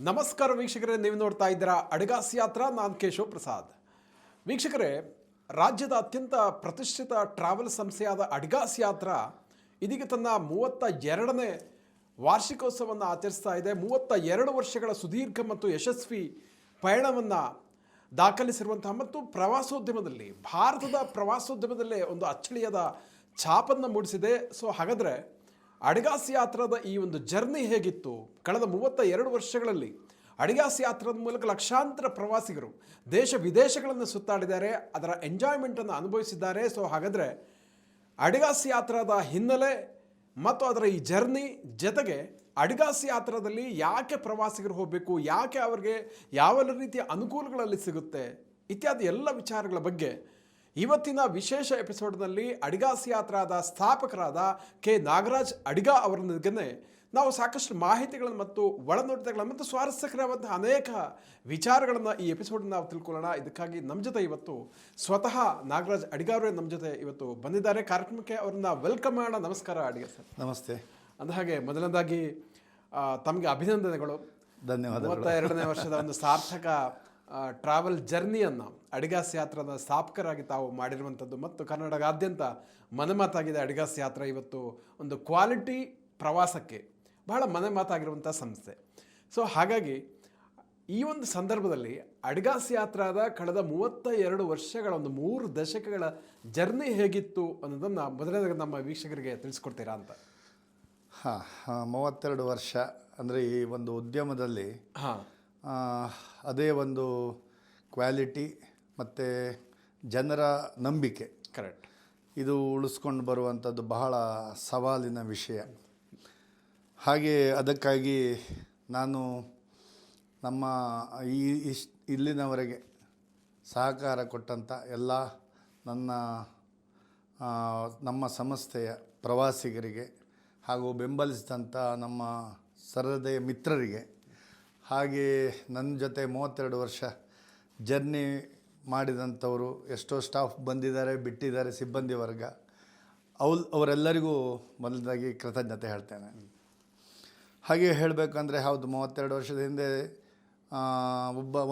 ನಮಸ್ಕಾರ ವೀಕ್ಷಕರೇ, ನೀವು ನೋಡ್ತಾ ಇದ್ದೀರಾ ಅಡಿಗಾಸ್ ಯಾತ್ರಾ. ನಾನು ಕೇಶವ್ ಪ್ರಸಾದ್. ವೀಕ್ಷಕರೇ, ರಾಜ್ಯದ ಅತ್ಯಂತ ಪ್ರತಿಷ್ಠಿತ ಟ್ರಾವೆಲ್ ಸಂಸ್ಥೆಯಾದ ಅಡಿಗಾಸ್ ಯಾತ್ರಾ ಇದೀಗ ತನ್ನ 32ನೇ ವಾರ್ಷಿಕೋತ್ಸವವನ್ನು ಆಚರಿಸ್ತಾ ಇದೆ. 32 ವರ್ಷಗಳ ಸುದೀರ್ಘ ಮತ್ತು ಯಶಸ್ವಿ ಪಯಣವನ್ನು ದಾಖಲಿಸಿರುವಂತಹ ಮತ್ತು ಪ್ರವಾಸೋದ್ಯಮದಲ್ಲಿ ಭಾರತದ ಪ್ರವಾಸೋದ್ಯಮದಲ್ಲೇ ಒಂದು ಅಚ್ಚಳಿಯದ ಛಾಪನ್ನು ಮೂಡಿಸಿದೆ. ಸೊ ಹಾಗಾದರೆ ಅಡಿಗಾಸ್ ಯಾತ್ರಾದ ಈ ಒಂದು ಜರ್ನಿ ಹೇಗಿತ್ತು? ಕಳೆದ 32 ವರ್ಷಗಳಲ್ಲಿ ಅಡಿಗಾಸ್ ಯಾತ್ರಾದ ಮೂಲಕ ಲಕ್ಷಾಂತರ ಪ್ರವಾಸಿಗರು ದೇಶ ವಿದೇಶಗಳನ್ನು ಸುತ್ತಾಡಿದ್ದಾರೆ, ಅದರ ಎಂಜಾಯ್ಮೆಂಟನ್ನು ಅನುಭವಿಸಿದ್ದಾರೆ. ಸೊ ಹಾಗಾದರೆ ಅಡಿಗಾಸ್ ಯಾತ್ರಾದ ಹಿನ್ನೆಲೆ ಮತ್ತು ಅದರ ಈ ಜರ್ನಿ ಜೊತೆಗೆ ಅಡಿಗಾಸ್ ಯಾತ್ರಾದಲ್ಲಿ ಯಾಕೆ ಪ್ರವಾಸಿಗರು ಹೋಗಬೇಕು, ಯಾಕೆ ಅವರಿಗೆ ಯಾವ ರೀತಿಯ ಅನುಕೂಲಗಳಲ್ಲಿ ಸಿಗುತ್ತೆ ಇತ್ಯಾದಿ ಎಲ್ಲ ವಿಚಾರಗಳ ಬಗ್ಗೆ ಇವತ್ತಿನ ವಿಶೇಷ ಎಪಿಸೋಡ್ನಲ್ಲಿ ಅಡಿಗಾಸ್ ಯಾತ್ರಾದ ಸ್ಥಾಪಕರಾದ ಕೆ ನಾಗರಾಜ್ ಅಡಿಗಾ ಅವರೊಂದಿಗೆ ನಾವು ಸಾಕಷ್ಟು ಮಾಹಿತಿಗಳನ್ನು ಮತ್ತು ಒಳನೋಟಗಳನ್ನು ಮತ್ತು ಸ್ವಾರಸ್ಯಕರವಾದಂತಹ ಅನೇಕ ವಿಚಾರಗಳನ್ನು ಈ ಎಪಿಸೋಡ್ ನಾವು ತಿಳ್ಕೊಳ್ಳೋಣ. ಇದಕ್ಕಾಗಿ ನಮ್ಮ ಜೊತೆ ಇವತ್ತು ಸ್ವತಃ ನಾಗರಾಜ್ ಅಡಿಗಾ ಅವರೇ ನಮ್ಮ ಜೊತೆ ಇವತ್ತು ಬಂದಿದ್ದಾರೆ. ಕಾರ್ಯಕ್ರಮಕ್ಕೆ ಅವ್ರನ್ನ ವೆಲ್ಕಮ್ ಮಾಡೋಣ. ನಮಸ್ಕಾರ ಅಡಿಗಾ ಸರ್. ನಮಸ್ತೆ. ಅಂದಹಾಗೆ ಮೊದಲನೇದಾಗಿ ತಮಗೆ ಅಭಿನಂದನೆಗಳು. ಧನ್ಯವಾದಗಳು. 32ನೇ ವರ್ಷದ ಒಂದು ಸಾರ್ಥಕ ಟ್ರಾವೆಲ್ ಜರ್ನಿಯನ್ನು ಅಡಿಗಾಸ್ ಯಾತ್ರಾದ ಸ್ಥಾಪಕರಾಗಿ ತಾವು ಮಾಡಿರುವಂಥದ್ದು ಮತ್ತು ಕರ್ನಾಟಕದಾದ್ಯಂತ ಮನೆಮಾತಾಗಿದೆ ಅಡಿಗಾಸ್ ಯಾತ್ರಾ. ಇವತ್ತು ಒಂದು ಕ್ವಾಲಿಟಿ ಪ್ರವಾಸಕ್ಕೆ ಬಹಳ ಮನೆಮಾತಾಗಿರುವಂಥ ಸಂಸ್ಥೆ. ಸೊ ಹಾಗಾಗಿ ಈ ಒಂದು ಸಂದರ್ಭದಲ್ಲಿ ಅಡಿಗಾಸ್ ಯಾತ್ರಾದ ಕಳೆದ 32 ವರ್ಷಗಳ ಒಂದು 3 ದಶಕಗಳ ಜರ್ನಿ ಹೇಗಿತ್ತು ಅನ್ನೋದನ್ನು ಮೊದಲನೇದಾಗಿ ನಮ್ಮ ವೀಕ್ಷಕರಿಗೆ ತಿಳಿಸ್ಕೊಡ್ತೀರಾ ಅಂತ. 32 ವರ್ಷ ಅಂದರೆ ಈ ಒಂದು ಉದ್ಯಮದಲ್ಲಿ ಅದೇ ಒಂದು ಕ್ವಾಲಿಟಿ ಮತ್ತು ಜನರ ನಂಬಿಕೆ, ಕರೆಕ್ಟ್, ಇದು ಉಳಿಸ್ಕೊಂಡು ಬರುವಂಥದ್ದು ಬಹಳ ಸವಾಲಿನ ವಿಷಯ. ಹಾಗೆ ಅದಕ್ಕಾಗಿ ನಾನು ನಮ್ಮ ಇಲ್ಲಿನವರೆಗೆ ಸಹಕಾರ ಕೊಟ್ಟಂಥ ಎಲ್ಲ ನಮ್ಮ ಸಂಸ್ಥೆಯ ಪ್ರವಾಸಿಗರಿಗೆ ಹಾಗೂ ಬೆಂಬಲಿಸಿದಂಥ ನಮ್ಮ ಸಹೃದಯ ಮಿತ್ರರಿಗೆ, ಹಾಗೆ ನನ್ನ ಜೊತೆ 32 ವರ್ಷ ಜರ್ನಿ ಮಾಡಿದಂಥವರು ಎಷ್ಟೋ ಸ್ಟಾಫ್ ಬಂದಿದ್ದಾರೆ, ಬಿಟ್ಟಿದ್ದಾರೆ, ಸಿಬ್ಬಂದಿ ವರ್ಗ, ಅವರೆಲ್ಲರಿಗೂ ಮೊದಲದಾಗಿ ಕೃತಜ್ಞತೆ ಹೇಳ್ತೇನೆ. ಹಾಗೆ ಹೇಳಬೇಕಂದ್ರೆ ಹೌದು, 32 ವರ್ಷದ ಹಿಂದೆ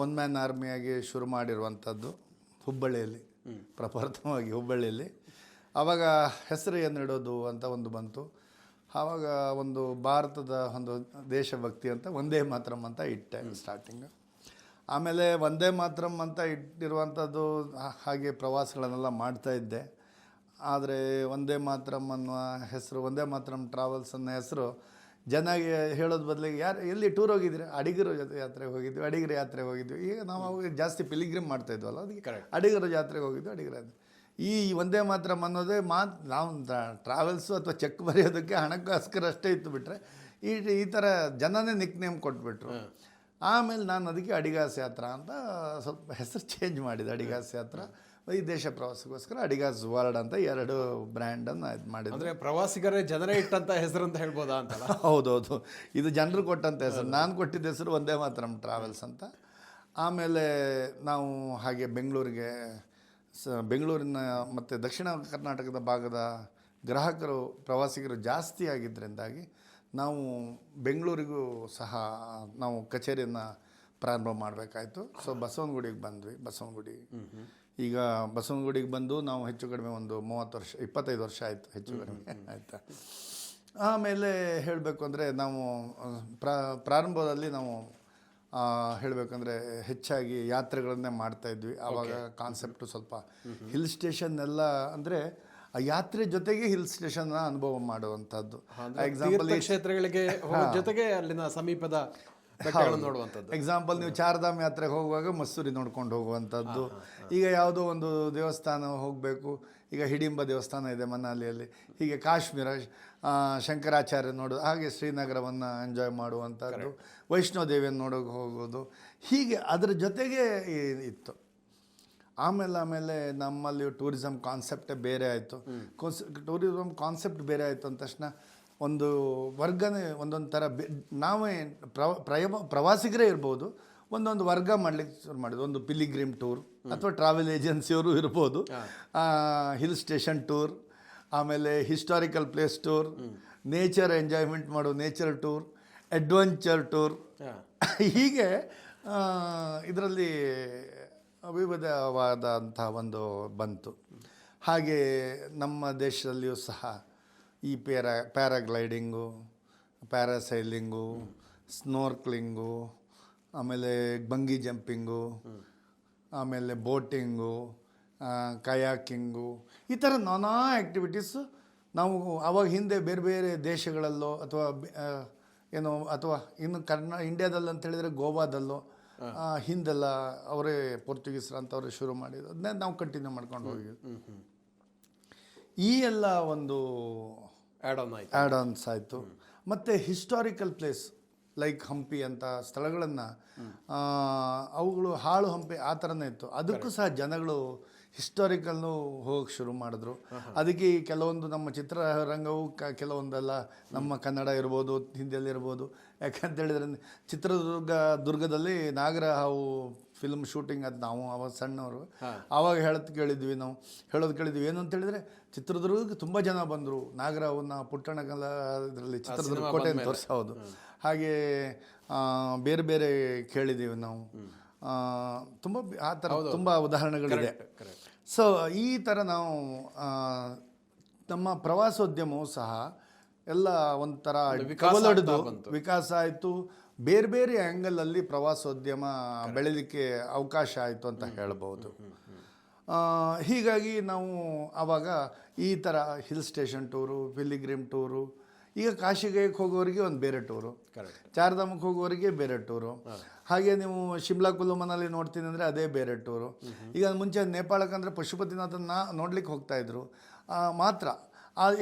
ಒನ್ ಮ್ಯಾನ್ ಆರ್ಮಿಯಾಗಿ ಶುರು ಮಾಡಿರುವಂಥದ್ದು ಹುಬ್ಬಳ್ಳಿಯಲ್ಲಿ, ಪ್ರಪ್ರಥಮವಾಗಿ ಹುಬ್ಬಳ್ಳಿಯಲ್ಲಿ. ಆವಾಗ ಹೆಸರು ಏನಿಡೋದು ಅಂತ ಒಂದು ಬಂತು. ಆವಾಗ ಒಂದು ಭಾರತದ ಒಂದು ದೇಶಭಕ್ತಿ ಅಂತ ವಂದೇ ಮಾತರಂ ಅಂತ ಇಟ್ಟೆ ಸ್ಟಾರ್ಟಿಂಗು. ಆಮೇಲೆ ವಂದೇ ಮಾತರಂ ಅಂತ ಇಟ್ಟಿರುವಂಥದ್ದು ಹಾಗೆ ಪ್ರವಾಸಗಳನ್ನೆಲ್ಲ ಮಾಡ್ತಾಯಿದ್ದೆ. ಆದರೆ ವಂದೇ ಮಾತರಂ ಅನ್ನುವ ಹೆಸರು, ವಂದೇ ಮಾತರಂ ಟ್ರಾವೆಲ್ಸ್ ಅನ್ನೋ ಹೆಸರು ಜನಗೆ ಹೇಳೋದು ಬದಲಿಗೆ ಎಲ್ಲಿ ಟೂರ್ ಹೋಗಿದ್ರಿ, ಅಡಿಗರು ಯಾತ್ರೆಗೆ ಹೋಗಿದ್ವಿ, ಅಡಿಗರ ಯಾತ್ರೆಗೆ ಹೋಗಿದ್ವಿ. ಈಗ ನಾವು ಅವಾಗ ಜಾಸ್ತಿ ಪಿಲಿಗ್ರಿಮ್ ಮಾಡ್ತಾಯಿದ್ವಲ್ಲ, ಅದಕ್ಕೆ ಅಡಿಗರ ಜಾತ್ರೆಗೆ ಹೋಗಿದ್ವಿ, ಅಡಿಗರ. ಈ ವಂದೇ ಮಾತರಂ ಅನ್ನೋದೇ ನಾವು ಟ್ರಾವೆಲ್ಸು ಅಥವಾ ಚೆಕ್ ಬರೆಯೋದಕ್ಕೆ ಹಣಕ್ಕೋಸ್ಕರ ಅಷ್ಟೇ ಇತ್ತು, ಬಿಟ್ಟರೆ ಈ ಥರ ಜನನೇ ನಿಕ್ನೇಮ್ ಕೊಟ್ಬಿಟ್ರು. ಆಮೇಲೆ ನಾನು ಅದಕ್ಕೆ ಅಡಿಗಾಸ್ ಯಾತ್ರಾ ಅಂತ ಸ್ವಲ್ಪ ಹೆಸರು ಚೇಂಜ್ ಮಾಡಿದೆ. ಅಡಿಗಾಸ್ ಯಾತ್ರಾ ಈ ದೇಶ ಪ್ರವಾಸಕ್ಕೋಸ್ಕರ ಅಡಿಗಾಸ್ ವರ್ಲ್ಡ್ ಅಂತ 2 ಬ್ರ್ಯಾಂಡನ್ನು ಇದು ಮಾಡಿದೆ. ಅಂದರೆ ಪ್ರವಾಸಿಗರೇ ಜನರೇ ಇಟ್ಟಂಥ ಹೆಸರು ಅಂತ ಹೇಳ್ಬೋದಾ ಅಂತ? ಹೌದೌದು, ಇದು ಜನರು ಕೊಟ್ಟಂಥ ಹೆಸರು. ನಾನು ಕೊಟ್ಟಿದ್ದ ಹೆಸರು ವಂದೇ ಮಾತರಂ ಟ್ರಾವೆಲ್ಸ್ ಅಂತ. ಆಮೇಲೆ ನಾವು ಹಾಗೆ ಬೆಂಗಳೂರಿನ ಮತ್ತು ದಕ್ಷಿಣ ಕರ್ನಾಟಕದ ಭಾಗದ ಗ್ರಾಹಕರು ಪ್ರವಾಸಿಗರು ಜಾಸ್ತಿ ಆಗಿದ್ದರಿಂದಾಗಿ ನಾವು ಬೆಂಗಳೂರಿಗೂ ಸಹ ನಾವು ಕಚೇರಿಯನ್ನು ಪ್ರಾರಂಭ ಮಾಡಬೇಕಾಯಿತು. ಸೊ ಬಸವನಗುಡಿಗೆ ಬಂದ್ವಿ. ಈಗ ಬಸವನಗುಡಿಗೆ ಬಂದು ನಾವು ಹೆಚ್ಚು ಕಡಿಮೆ ಒಂದು 25 ವರ್ಷ ಆಯಿತು, ಹೆಚ್ಚು ಕಡಿಮೆ ಆಯಿತಾ. ಆಮೇಲೆ ಹೇಳಬೇಕು ಅಂದರೆ ನಾವು ಪ್ರಾರಂಭದಲ್ಲಿ ನಾವು ಹೇಳಬೇಕಂದ್ರೆ ಹೆಚ್ಚಾಗಿ ಯಾತ್ರೆಗಳನ್ನೇ ಮಾಡ್ತಾಯಿದ್ವಿ. ಆವಾಗ ಕಾನ್ಸೆಪ್ಟು ಸ್ವಲ್ಪ ಹಿಲ್ ಸ್ಟೇಷನ್ ಎಲ್ಲ ಅಂದರೆ ಆ ಯಾತ್ರೆ ಜೊತೆಗೆ ಹಿಲ್ ಸ್ಟೇಷನ್ನ ಅನುಭವ ಮಾಡುವಂಥದ್ದು. ಎಕ್ಸಾಂಪಲ್ ಕ್ಷೇತ್ರಗಳಿಗೆ ಜೊತೆಗೆ ಅಲ್ಲಿನ ಸಮೀಪದ ನೋಡುವಂಥದ್ದು. ಎಕ್ಸಾಂಪಲ್ ನೀವು ಚಾರ್ಧಾಮ್ ಯಾತ್ರೆಗೆ ಹೋಗುವಾಗ ಮಸೂರಿ ನೋಡ್ಕೊಂಡು ಹೋಗುವಂಥದ್ದು. ಈಗ ಯಾವುದೋ ಒಂದು ದೇವಸ್ಥಾನ ಹೋಗಬೇಕು, ಈಗ ಹಿಡಿಂಬ ದೇವಸ್ಥಾನ ಇದೆ ಮನಾಲಿಯಲ್ಲಿ, ಹೀಗೆ ಕಾಶ್ಮೀರ ಶಂಕರಾಚಾರ್ಯ ನೋಡೋದು, ಹಾಗೆ ಶ್ರೀನಗರವನ್ನು ಎಂಜಾಯ್ ಮಾಡುವಂಥದ್ದು, ವೈಷ್ಣೋದೇವಿಯನ್ನು ನೋಡೋಕೆ ಹೋಗೋದು, ಹೀಗೆ ಅದರ ಜೊತೆಗೆ ಇತ್ತು. ಆಮೇಲೆ ನಮ್ಮಲ್ಲಿ ಟೂರಿಸಮ್ ಕಾನ್ಸೆಪ್ಟೇ ಬೇರೆ ಆಯಿತು. ಟೂರಿಸಮ್ ಕಾನ್ಸೆಪ್ಟ್ ಬೇರೆ ಆಯಿತು ಅಂದ ತಕ್ಷಣ ಒಂದು ವರ್ಗನೇ ಒಂದೊಂದು ಥರ ನಾವೇ ಪ್ರವಾಸಿಗರೇ ಇರ್ಬೋದು, ಒಂದೊಂದು ವರ್ಗ ಮಾಡಲಿಕ್ಕೆ ಶುರು ಮಾಡಿದ್ವಿ. ಒಂದು ಪಿಲಿಗ್ರಿಮ್ ಟೂರ್ ಅಥವಾ ಟ್ರಾವೆಲ್ ಏಜೆನ್ಸಿಯವರು ಇರ್ಬೋದು, ಹಿಲ್ ಸ್ಟೇಷನ್ ಟೂರ್, ಆಮೇಲೆ historical place tour, nature enjoyment ಮಾಡೋ ನೇಚರ್ ಟೂರ್, ಅಡ್ವೆಂಚರ್ ಟೂರ್, ಹೀಗೆ ಇದರಲ್ಲಿ ವಿವಿಧವಾದಂಥ ಒಂದು ಬಂತು. ಹಾಗೆ ನಮ್ಮ ದೇಶದಲ್ಲಿಯೂ ಸಹ ಈ ಪ್ಯಾರಾಗ್ಲೈಡಿಂಗು, ಪ್ಯಾರಾಸೈಲಿಂಗು, ಸ್ನೋರ್ಕ್ಲಿಂಗು, ಆಮೇಲೆ ಬಂಗಿ ಜಂಪಿಂಗು, ಆಮೇಲೆ ಬೋಟಿಂಗು, ಕಯಾಕಿಂಗು, ಈ ಥರ ನಾನಾ ಆ್ಯಕ್ಟಿವಿಟೀಸು ನಾವು ಆವಾಗ ಹಿಂದೆ ಬೇರೆ ಬೇರೆ ದೇಶಗಳಲ್ಲೋ ಅಥವಾ ಅಥವಾ ಇನ್ನು ಇಂಡಿಯಾದಲ್ಲಿ ಅಂತ ಹೇಳಿದರೆ ಗೋವಾದಲ್ಲೋ ಹಿಂದೆಲ್ಲ ಅವರೇ ಪೋರ್ಚುಗೀಸರು ಅಂತವ್ರೆ ಶುರು ಮಾಡಿದ್ರು. ಅದನ್ನೇ ನಾವು ಕಂಟಿನ್ಯೂ ಮಾಡ್ಕೊಂಡು ಹೋಗಿದ್ವಿ. ಈ ಎಲ್ಲ ಒಂದು ಆ್ಯಡ್ ಆನ್ಸ್ ಆಯಿತು. ಮತ್ತು ಹಿಸ್ಟಾರಿಕಲ್ ಪ್ಲೇಸ್ ಲೈಕ್ ಹಂಪಿ ಅಂತ ಸ್ಥಳಗಳನ್ನು ಅವುಗಳು ಹಾಳು ಹಂಪಿ ಆ ಥರನೇ ಇತ್ತು. ಅದಕ್ಕೂ ಸಹ ಜನಗಳು ಹಿಸ್ಟಾರಿಕಲ್ನು ಹೋಗಕ್ಕೆ ಶುರು ಮಾಡಿದ್ರು. ಅದಕ್ಕೆ ಕೆಲವೊಂದು ನಮ್ಮ ಚಿತ್ರರಂಗವು ಕೆಲವೊಂದೆಲ್ಲ ನಮ್ಮ ಕನ್ನಡ ಇರ್ಬೋದು, ಹಿಂದಿಯಲ್ಲಿ ಇರ್ಬೋದು. ಯಾಕಂತ ಹೇಳಿದ್ರೆ ದುರ್ಗದಲ್ಲಿ ನಾಗರ ಹಾವು ಫಿಲ್ಮ್ ಶೂಟಿಂಗ್ ಅದು ನಾವು ಅವಾಗ ಸಣ್ಣವರು ಆವಾಗ ಹೇಳೋದು ಕೇಳಿದ್ವಿ. ಏನು ಅಂತ ಹೇಳಿದ್ರೆ ಚಿತ್ರದುರ್ಗಕ್ಕೆ ತುಂಬ ಜನ ಬಂದರು. ನಾಗರಹಾವನ್ನ ಪುಟ್ಟಣಕಲ್ಲ ಇದರಲ್ಲಿ ಚಿತ್ರದುರ್ಗ ಕೋಟೆ ಅಂತ ತೋರಿಸೋದು. ಹಾಗೆ ಬೇರೆ ಬೇರೆ ಕೇಳಿದ್ದೀವಿ ನಾವು. ತುಂಬ ಆ ಥರ ತುಂಬ ಉದಾಹರಣೆಗಳಿದೆ. ಸೊ ಈ ಥರ ನಾವು ನಮ್ಮ ಪ್ರವಾಸೋದ್ಯಮವು ಸಹ ಎಲ್ಲ ಒಂಥರ ಕವಲೊಡೆದು ವಿಕಾಸ ಆಯಿತು. ಬೇರೆ ಬೇರೆ ಆ್ಯಂಗಲಲ್ಲಿ ಪ್ರವಾಸೋದ್ಯಮ ಬೆಳೀಲಿಕ್ಕೆ ಅವಕಾಶ ಆಯಿತು ಅಂತ ಹೇಳ್ಬೋದು. ಹೀಗಾಗಿ ನಾವು ಆವಾಗ ಈ ಥರ hill station tour, pilgrim tour, ಈಗ ಕಾಶಿಗೆ ಹೋಗೋರಿಗೆ ಒಂದು ಬೇರೆ ಟೂರು, ಚಾರ್ಧಾಮಕ್ಕೆ ಹೋಗೋರಿಗೆ ಬೇರೆ ಟೂರು, ಹಾಗೆ ನೀವು ಶಿಮ್ಲಾ ಕುಲ್ಲು ಮನಾಲಿ ನೋಡ್ತೀನಿ ಅಂದರೆ ಅದೇ ಬೇರೆ ಟೂರು. ಈಗ ಮುಂಚೆ ನೇಪಾಳಕ್ಕೆ ಅಂದರೆ ಪಶುಪತಿನಾಥನ ನೋಡ್ಲಿಕ್ಕೆ ಹೋಗ್ತಾಯಿದ್ರು ಮಾತ್ರ.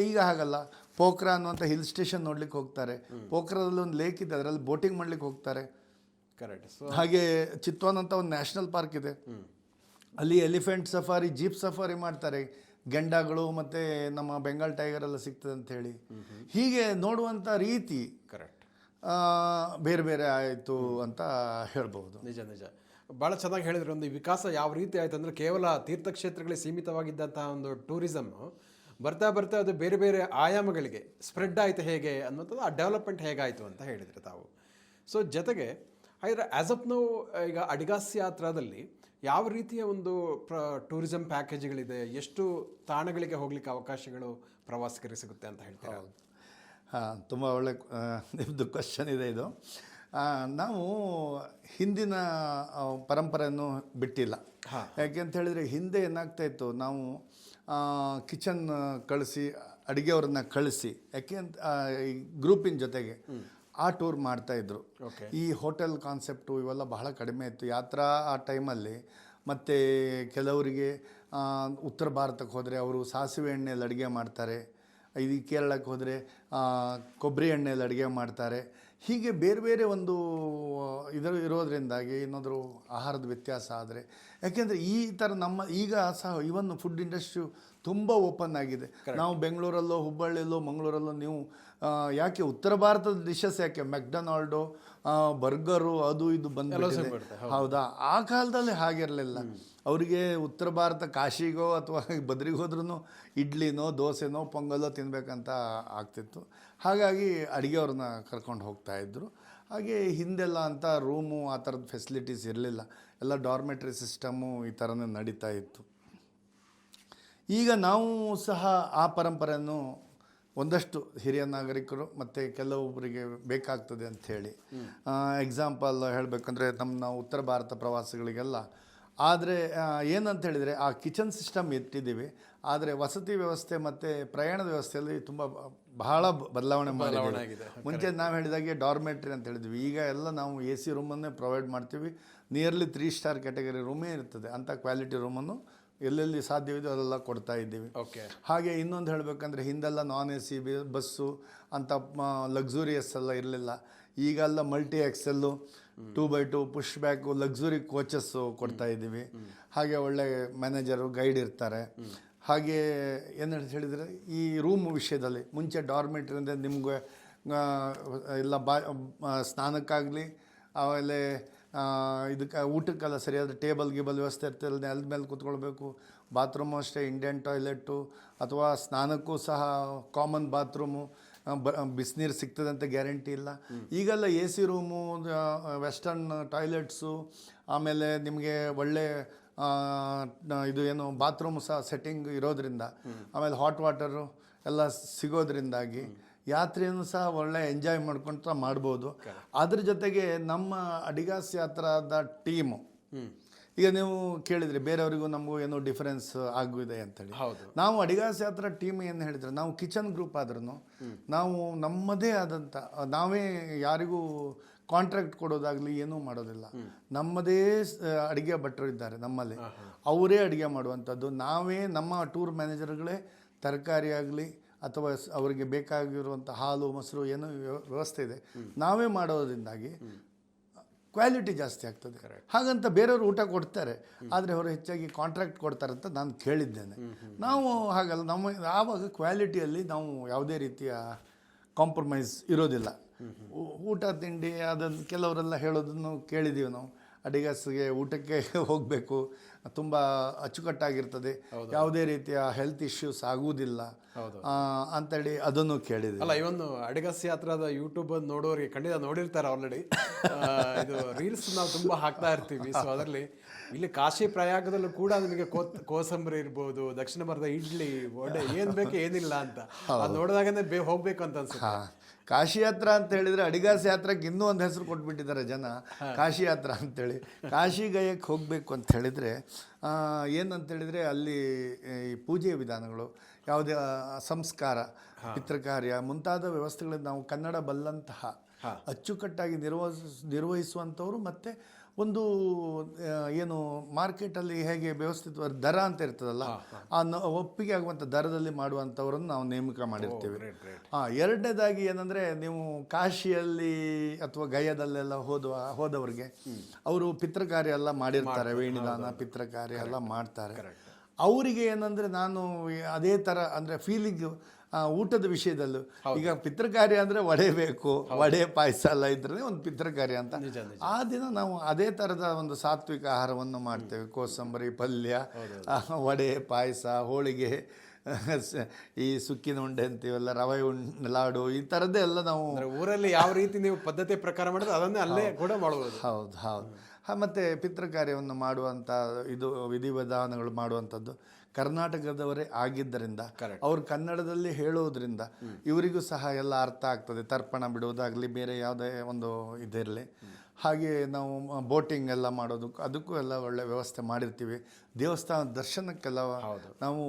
ಈಗ ಹಾಗಲ್ಲ, ಪೋಖ್ರಾ ಅನ್ನುವಂಥ ಹಿಲ್ ಸ್ಟೇಷನ್ ನೋಡ್ಲಿಕ್ಕೆ ಹೋಗ್ತಾರೆ. ಪೋಖ್ರಾದಲ್ಲಿ ಒಂದು ಲೇಕ್ ಇದೆ, ಅದರಲ್ಲಿ ಬೋಟಿಂಗ್ ಮಾಡ್ಲಿಕ್ಕೆ ಹೋಗ್ತಾರೆ. ಹಾಗೆ ಚಿತ್ವಾನ್ ಅಂತ ಒಂದು ನ್ಯಾಷನಲ್ ಪಾರ್ಕ್ ಇದೆ, ಅಲ್ಲಿ ಎಲಿಫೆಂಟ್ ಸಫಾರಿ, ಜೀಪ್ ಸಫಾರಿ ಮಾಡ್ತಾರೆ. ಗೆಂಡಗಳು ಮತ್ತು ನಮ್ಮ ಬೆಂಗಾಲ್ ಟೈಗರ್ ಎಲ್ಲ ಸಿಗ್ತದೆ ಅಂಥೇಳಿ. ಹೀಗೆ ನೋಡುವಂಥ ರೀತಿ ಬೇರೆ ಬೇರೆ ಆಯಿತು ಅಂತ ಹೇಳ್ಬೋದು. ನಿಜ ನಿಜ, ಭಾಳ ಚೆನ್ನಾಗಿ ಹೇಳಿದ್ರು. ಒಂದು ವಿಕಾಸ ಯಾವ ರೀತಿ ಆಯಿತು ಅಂದರೆ ಕೇವಲ ತೀರ್ಥಕ್ಷೇತ್ರಗಳಿಗೆ ಸೀಮಿತವಾಗಿದ್ದಂತಹ ಒಂದು ಟೂರಿಸಮ್ಮು ಬರ್ತಾ ಬರ್ತಾ ಅದು ಬೇರೆ ಬೇರೆ ಆಯಾಮಗಳಿಗೆ ಸ್ಪ್ರೆಡ್ ಆಯಿತು ಹೇಗೆ ಅನ್ನೋಂಥದ್ದು, ಆ ಡೆವಲಪ್ಮೆಂಟ್ ಹೇಗಾಯಿತು ಅಂತ ಹೇಳಿದರೆ ತಾವು. ಸೊ ಜೊತೆಗೆ ಹಾಗಾದರೆ ಆ್ಯಸ್ ಅಪ್ ನಾವು ಈಗ ಅಡಿಗಾಸ್ ಯಾತ್ರಾದಲ್ಲಿ ಯಾವ ರೀತಿಯ ಒಂದು ಟೂರಿಸಂ ಪ್ಯಾಕೇಜ್ಗಳಿದೆ, ಎಷ್ಟು ತಾಣಗಳಿಗೆ ಹೋಗ್ಲಿಕ್ಕೆ ಅವಕಾಶಗಳು ಪ್ರವಾಸಿಗರಿಗೆ ಸಿಗುತ್ತೆ ಅಂತ ಹೇಳ್ತಾರೆ? ತುಂಬ ಒಳ್ಳೆ ನಿಮ್ಮದು ಕ್ವಶನ್ ಇದೆ ಇದು. ನಾವು ಹಿಂದಿನ ಪರಂಪರೆಯನ್ನು ಬಿಟ್ಟಿಲ್ಲ. ಯಾಕೆಂತ ಹೇಳಿದರೆ ಹಿಂದೆ ಏನಾಗ್ತಾಯಿತ್ತು, ನಾವು ಕಿಚನ್ ಕಳಿಸಿ ಅಡುಗೆಯವ್ರನ್ನ ಕಳಿಸಿ, ಯಾಕೆ ಅಂತ ಈ ಗ್ರೂಪಿನ ಜೊತೆಗೆ ಆ ಟೂರ್ ಮಾಡ್ತಾಯಿದ್ರು. ಈ ಹೋಟೆಲ್ ಕಾನ್ಸೆಪ್ಟು ಇವೆಲ್ಲ ಬಹಳ ಕಡಿಮೆ ಇತ್ತು ಯಾತ್ರಾ ಆ ಟೈಮಲ್ಲಿ. ಮತ್ತು ಕೆಲವರಿಗೆ ಉತ್ತರ ಭಾರತಕ್ಕೆ ಹೋದರೆ ಅವರು ಸಾಸಿವೆ ಎಣ್ಣೆಯಲ್ಲಿ ಅಡುಗೆ ಮಾಡ್ತಾರೆ, ಇದು ಕೇರಳಕ್ಕೆ ಹೋದರೆ ಕೊಬ್ಬರಿ ಎಣ್ಣೆಯಲ್ಲಿ ಅಡುಗೆ ಮಾಡ್ತಾರೆ. ಹೀಗೆ ಬೇರೆ ಬೇರೆ ಒಂದು ಇರೋದ್ರಿಂದಾಗಿ ಏನಾದರೂ ಆಹಾರದ ವ್ಯತ್ಯಾಸ ಆದರೆ, ಯಾಕೆಂದರೆ ಈ ಥರ ನಮ್ಮ ಈಗ ಸಹ ಇವನ್ ಫುಡ್ ಇಂಡಸ್ಟ್ರಿ ತುಂಬ ಓಪನ್ ಆಗಿದೆ. ನಾವು ಬೆಂಗಳೂರಲ್ಲೋ, ಹುಬ್ಬಳ್ಳಿಯಲ್ಲೋ, ಮಂಗಳೂರಲ್ಲೋ ನೀವು ಯಾಕೆ ಉತ್ತರ ಭಾರತದ ಡಿಶಸ್ ಯಾಕೆ ಮೆಕ್ಡೊನಾಲ್ಡು, ಬರ್ಗರು, ಅದು ಇದು ಬಂದ್ಬಿಟ್ಟಿದೆ. ಹೌದಾ? ಆ ಕಾಲದಲ್ಲಿ ಹಾಗಿರಲಿಲ್ಲ. ಅವರಿಗೆ ಉತ್ತರ ಭಾರತ ಕಾಶಿಗೋ ಅಥವಾ ಬದ್ರಿಗೆ ಹೋದ್ರೂ ಇಡ್ಲಿನೋ, ದೋಸೆನೋ, ಪೊಂಗಲೋ ತಿನ್ನಬೇಕಂತ ಆಗ್ತಿತ್ತು. ಹಾಗಾಗಿ ಅಡುಗೆಯವ್ರನ್ನ ಕರ್ಕೊಂಡು ಹೋಗ್ತಾಯಿದ್ರು. ಹಾಗೆ ಹಿಂದೆಲ್ಲ ಅಂತ ರೂಮು ಆ ಥರದ ಫೆಸಿಲಿಟೀಸ್ ಇರಲಿಲ್ಲ, ಎಲ್ಲ ಡಾರ್ಮೆಟ್ರಿ ಸಿಸ್ಟಮ್ಮು ಈ ಥರನೇ ನಡೀತಾ ಇತ್ತು. ಈಗ ನಾವು ಸಹ ಆ ಪರಂಪರೆಯನ್ನು ಒಂದಷ್ಟು ಹಿರಿಯ ನಾಗರಿಕರು ಮತ್ತು ಕೆಲವೊಬ್ಬರಿಗೆ ಬೇಕಾಗ್ತದೆ ಅಂಥೇಳಿ, ಎಕ್ಸಾಂಪಲ್ ಹೇಳಬೇಕಂದ್ರೆ ನಾವು ಉತ್ತರ ಭಾರತ ಪ್ರವಾಸಿಗಳಿಗೆಲ್ಲ ಆದರೆ ಏನಂತ ಹೇಳಿದರೆ ಆ ಕಿಚನ್ ಸಿಸ್ಟಮ್ ಇಟ್ಟಿದ್ದೀವಿ. ಆದರೆ ವಸತಿ ವ್ಯವಸ್ಥೆ ಮತ್ತು ಪ್ರಯಾಣದ ವ್ಯವಸ್ಥೆಯಲ್ಲಿ ತುಂಬ ಬಹಳ ಬದಲಾವಣೆ ಮಾಡಿದ್ದೀವಿ. ಮುಂಚೆ ನಾವು ಹೇಳಿದಾಗೆ ಡಾರ್ಮೆಟ್ರಿ ಅಂತ ಹೇಳಿದ್ವಿ, ಈಗ ಎಲ್ಲ ನಾವು AC ರೂಮನ್ನೇ ಪ್ರೊವೈಡ್ ಮಾಡ್ತೀವಿ. ನಿಯರ್ಲಿ 3 ಸ್ಟಾರ್ ಕ್ಯಾಟಗರಿ ರೂಮೇ ಇರ್ತದೆ, ಅಂಥ ಕ್ವಾಲಿಟಿ ರೂಮನ್ನು ಎಲ್ಲೆಲ್ಲಿ ಸಾಧ್ಯವಿದೆ ಅದೆಲ್ಲ ಕೊಡ್ತಾ ಇದ್ದೀವಿ. ಹಾಗೆ ಇನ್ನೊಂದು ಹೇಳಬೇಕಂದ್ರೆ ಹಿಂದೆಲ್ಲ ನಾನ್ AC ಬಸ್ಸು ಅಂತ ಲಕ್ಸುರಿಯಸ್ ಎಲ್ಲ ಇರಲಿಲ್ಲ. ಈಗೆಲ್ಲ multi XL, 2x2 push back, luxury coaches ಕೊಡ್ತಾ ಇದ್ದೀವಿ. ಹಾಗೆ ಒಳ್ಳೆ ಮ್ಯಾನೇಜರು, ಗೈಡ್ ಇರ್ತಾರೆ. ಹಾಗೆ ಏನು ಹೇಳಿದರೆ ಈ ರೂಮ್ ವಿಷಯದಲ್ಲಿ ಮುಂಚೆ ಡಾರ್ಮೆಟ್ರಿ ಅಂದರೆ ನಿಮಗೆ ಎಲ್ಲ ಸ್ನಾನಕ್ಕಾಗಲಿ, ಆಮೇಲೆ ಇದಕ್ಕೆ ಊಟಕ್ಕೆಲ್ಲ ಸರಿಯಾದ ಟೇಬಲ್ ಗೀಬಲ್ ವ್ಯವಸ್ಥೆ ಇರ್ತಿಲ್ಲ, ನೆಲದ ಮೇಲೆ ಕೂತ್ಕೊಳ್ಬೇಕು. ಬಾತ್ರೂಮು ಅಷ್ಟೇ ಇಂಡಿಯನ್ ಟಾಯ್ಲೆಟು, ಅಥವಾ ಸ್ನಾನಕ್ಕೂ ಸಹ ಕಾಮನ್ ಬಾತ್ರೂಮು, ಬಿಸಿನೀರು ಸಿಗ್ತದೆ ಅಂತ ಗ್ಯಾರಂಟಿ ಇಲ್ಲ. ಈಗೆಲ್ಲ A C room, western toilets, ಆಮೇಲೆ ನಿಮಗೆ ಒಳ್ಳೆ ಇದು ಏನು ಬಾತ್ರೂಮ್ ಸಹ ಸೆಟ್ಟಿಂಗ್ ಇರೋದ್ರಿಂದ, ಆಮೇಲೆ ಹಾಟ್ ವಾಟರು ಎಲ್ಲ ಸಿಗೋದ್ರಿಂದಾಗಿ ಯಾತ್ರೆಯನ್ನು ಸಹ ಒಳ್ಳೆ ಎಂಜಾಯ್ ಮಾಡ್ಕೊತ ಮಾಡ್ಬೋದು. ಅದ್ರ ಜೊತೆಗೆ ನಮ್ಮ ಅಡಿಗಾಸ್ ಯಾತ್ರಾದ ಟೀಮು, ಈಗ ನೀವು ಕೇಳಿದ್ರಿ ಬೇರೆಯವರಿಗೂ ನಮಗೂ ಏನೋ ಡಿಫರೆನ್ಸ್ ಆಗಿದೆ ಅಂತೇಳಿ. ನಾವು ಅಡಿಗಾಸ್ ಯಾತ್ರಾ ಟೀಮ್ ಏನು ಹೇಳಿದ್ರೆ, ನಾವು ಕಿಚನ್ ಗ್ರೂಪ್ ಆದ್ರೂ ನಾವು ನಮ್ಮದೇ ಆದಂಥ, ನಾವೇ ಯಾರಿಗೂ ಕಾಂಟ್ರಾಕ್ಟ್ ಕೊಡೋದಾಗಲಿ ಏನೂ ಮಾಡೋದಿಲ್ಲ. ನಮ್ಮದೇ ಅಡುಗೆ ಭಟ್ರು ಇದ್ದಾರೆ ನಮ್ಮಲ್ಲಿ, ಅವರೇ ಅಡುಗೆ ಮಾಡುವಂಥದ್ದು. ನಾವೇ ನಮ್ಮ ಟೂರ್ ಮ್ಯಾನೇಜರ್ಗಳೇ ತರಕಾರಿ ಆಗಲಿ ಅಥವಾ ಅವರಿಗೆ ಬೇಕಾಗಿರುವಂಥ ಹಾಲು ಮೊಸರು ಏನೋ ವ್ಯವಸ್ಥೆ ಇದೆ, ನಾವೇ ಮಾಡೋದ್ರಿಂದಾಗಿ ಕ್ವಾಲಿಟಿ ಜಾಸ್ತಿ ಆಗ್ತದೆ. ಹಾಗಂತ ಬೇರೆಯವರು ಊಟ ಕೊಡ್ತಾರೆ, ಆದರೆ ಅವರು ಹೆಚ್ಚಾಗಿ ಕಾಂಟ್ರಾಕ್ಟ್ ಕೊಡ್ತಾರೆ ಅಂತ ನಾನು ಕೇಳಿದ್ದೇನೆ. ನಾವು ಹಾಗಲ್ಲ, ನಮ್ಮ ಆವಾಗ ಕ್ವಾಲಿಟಿಯಲ್ಲಿ ನಾವು ಯಾವುದೇ ರೀತಿಯ ಕಾಂಪ್ರಮೈಸ್ ಇರೋದಿಲ್ಲ. ಊಟ ತಿಂಡಿ ಅದನ್ನು ಕೆಲವರೆಲ್ಲ ಹೇಳೋದನ್ನು ಕೇಳಿದ್ದೀವಿ ನಾವು, ಅಡಿಗಾಸ್ಗೆ ಊಟಕ್ಕೆ ಹೋಗಬೇಕು, ತುಂಬ ಅಚ್ಚುಕಟ್ಟಾಗಿರ್ತದೆ, ಯಾವುದೇ ರೀತಿಯ ಹೆಲ್ತ್ ಇಶ್ಯೂಸ್ ಆಗುವುದಿಲ್ಲ ಅಂತೇಳಿ ಅದನ್ನು ಕೇಳಿದೆ. ಅಲ್ಲ, ಇವನು ಅಡಿಗಾಸ್ ಯಾತ್ರಾದ ಯೂಟ್ಯೂಬ್ ನೋಡೋರಿಗೆ ಖಂಡಿತ ನೋಡಿರ್ತಾರೆ ಆಲ್ರೆಡಿ. ಇದು ರೀಲ್ಸ್ ನಾವು ತುಂಬ ಹಾಕ್ತಾ ಇರ್ತೀವಿ. ಸೊ ಅದರಲ್ಲಿ ಇಲ್ಲಿ ಕಾಶಿ ಪ್ರಯಾಗದಲ್ಲೂ ಕೂಡ ನಿಮಗೆ ಕೋಸಂಬರಿ ಇರ್ಬೋದು, ದಕ್ಷಿಣ ಭಾರತದ ಇಡ್ಲಿ ವಡೆ ಏನು ಬೇಕು ಏನಿಲ್ಲ ಅಂತ ಅದು ನೋಡಿದಾಗನೇ ಹೋಗ್ಬೇಕು ಅಂತ ಅನ್ಸುತ್ತೆ. ಕಾಶಿ ಯಾತ್ರಾ ಅಂತ ಹೇಳಿದರೆ ಅಡಿಗಾಸ್ ಯಾತ್ರೆಗೆ ಇನ್ನೂ ಒಂದು ಹೆಸರು ಕೊಟ್ಬಿಟ್ಟಿದ್ದಾರೆ ಜನ, ಕಾಶಿ ಯಾತ್ರಾ ಅಂತೇಳಿ. ಕಾಶಿ ಗಯಕ್ಕೆ ಹೋಗಬೇಕು ಅಂತ ಹೇಳಿದರೆ ಏನಂತೇಳಿದರೆ ಅಲ್ಲಿ ಈ ಪೂಜೆಯ ವಿಧಾನಗಳು, ಯಾವುದೇ ಸಂಸ್ಕಾರ, ಪಿತೃಕಾರ್ಯ ಮುಂತಾದ ವ್ಯವಸ್ಥೆಗಳನ್ನು ನಾವು ಕನ್ನಡ ಬಲ್ಲಂತಹ ಅಚ್ಚುಕಟ್ಟಾಗಿ ನಿರ್ವಹಿಸುವಂಥವ್ರು. ಮತ್ತು ಒಂದು ಏನು ಮಾರ್ಕೆಟಲ್ಲಿ ಹೇಗೆ ವ್ಯವಸ್ಥಿತ ದರ ಅಂತ ಇರ್ತದಲ್ಲ, ಆ ಒಪ್ಪಿಗೆ ಆಗುವಂಥ ದರದಲ್ಲಿ ಮಾಡುವಂಥವ್ರನ್ನು ನಾವು ನೇಮಕ ಮಾಡಿರ್ತೀವಿ. ಎರಡನೇದಾಗಿ ಏನಂದರೆ, ನೀವು ಕಾಶಿಯಲ್ಲಿ ಅಥವಾ ಗಯಾದಲ್ಲೆಲ್ಲ ಹೋದವ್ರಿಗೆ ಅವರು ಪಿತೃಕಾರ್ಯ ಎಲ್ಲ ಮಾಡಿರ್ತಾರೆ, ವೇಣಿದಾನ ಪಿತೃಕಾರ್ಯ ಎಲ್ಲ ಮಾಡ್ತಾರೆ. ಅವರಿಗೆ ಏನಂದರೆ ನಾನು ಅದೇ ಥರ ಅಂದರೆ ಫೀಲಿಂಗ್ ಊಟದ ವಿಷಯದಲ್ಲೂ, ಈಗ ಪಿತೃಕಾರ್ಯ ಅಂದರೆ ವಡೆ ಬೇಕು, ವಡೆ ಪಾಯಸ ಎಲ್ಲ ಇದ್ರೆ ಒಂದು ಪಿತೃಕಾರ್ಯ ಅಂತ. ಆ ದಿನ ನಾವು ಅದೇ ಥರದ ಒಂದು ಸಾತ್ವಿಕ ಆಹಾರವನ್ನು ಮಾಡ್ತೇವೆ. ಕೋಸಂಬರಿ, ಪಲ್ಯ, ವಡೆ, ಪಾಯಸ, ಹೋಳಿಗೆ, ಈ ಸುಕ್ಕಿನ ಉಂಡೆ ಅಂತೀವಲ್ಲ, ರವೆ ಲಾಡು, ಈ ಥರದ್ದೇ ಎಲ್ಲ ನಾವು ಊರಲ್ಲಿ ಯಾವ ರೀತಿ ನೀವು ಪದ್ಧತಿ ಪ್ರಕಾರ ಮಾಡಿದ್ರೆ ಅದನ್ನೇ ಅಲ್ಲೇ ಕೂಡ ಮಾಡ್ಬೋದು. ಹೌದು. ಮತ್ತು ಪಿತೃಕಾರ್ಯವನ್ನು ಮಾಡುವಂಥ ಇದು ವಿಧಿವಿಧಾನಗಳು ಮಾಡುವಂಥದ್ದು ಕರ್ನಾಟಕದವರೇ ಆಗಿದ್ದರಿಂದ, ಅವರು ಕನ್ನಡದಲ್ಲಿ ಹೇಳೋದ್ರಿಂದ ಇವರಿಗೂ ಸಹ ಎಲ್ಲ ಅರ್ಥ ಆಗ್ತದೆ. ತರ್ಪಣ ಬಿಡುವುದಾಗಲಿ, ಬೇರೆ ಯಾವುದೇ ಒಂದು ಇದಿರಲಿ. ಹಾಗೆ ನಾವು ಬೋಟಿಂಗ್ ಎಲ್ಲ ಮಾಡೋದಕ್ಕೂ ಅದಕ್ಕೂ ಎಲ್ಲ ಒಳ್ಳೆ ವ್ಯವಸ್ಥೆ ಮಾಡಿರ್ತೀವಿ. ದೇವಸ್ಥಾನ ದರ್ಶನಕ್ಕೆಲ್ಲ ನಾವು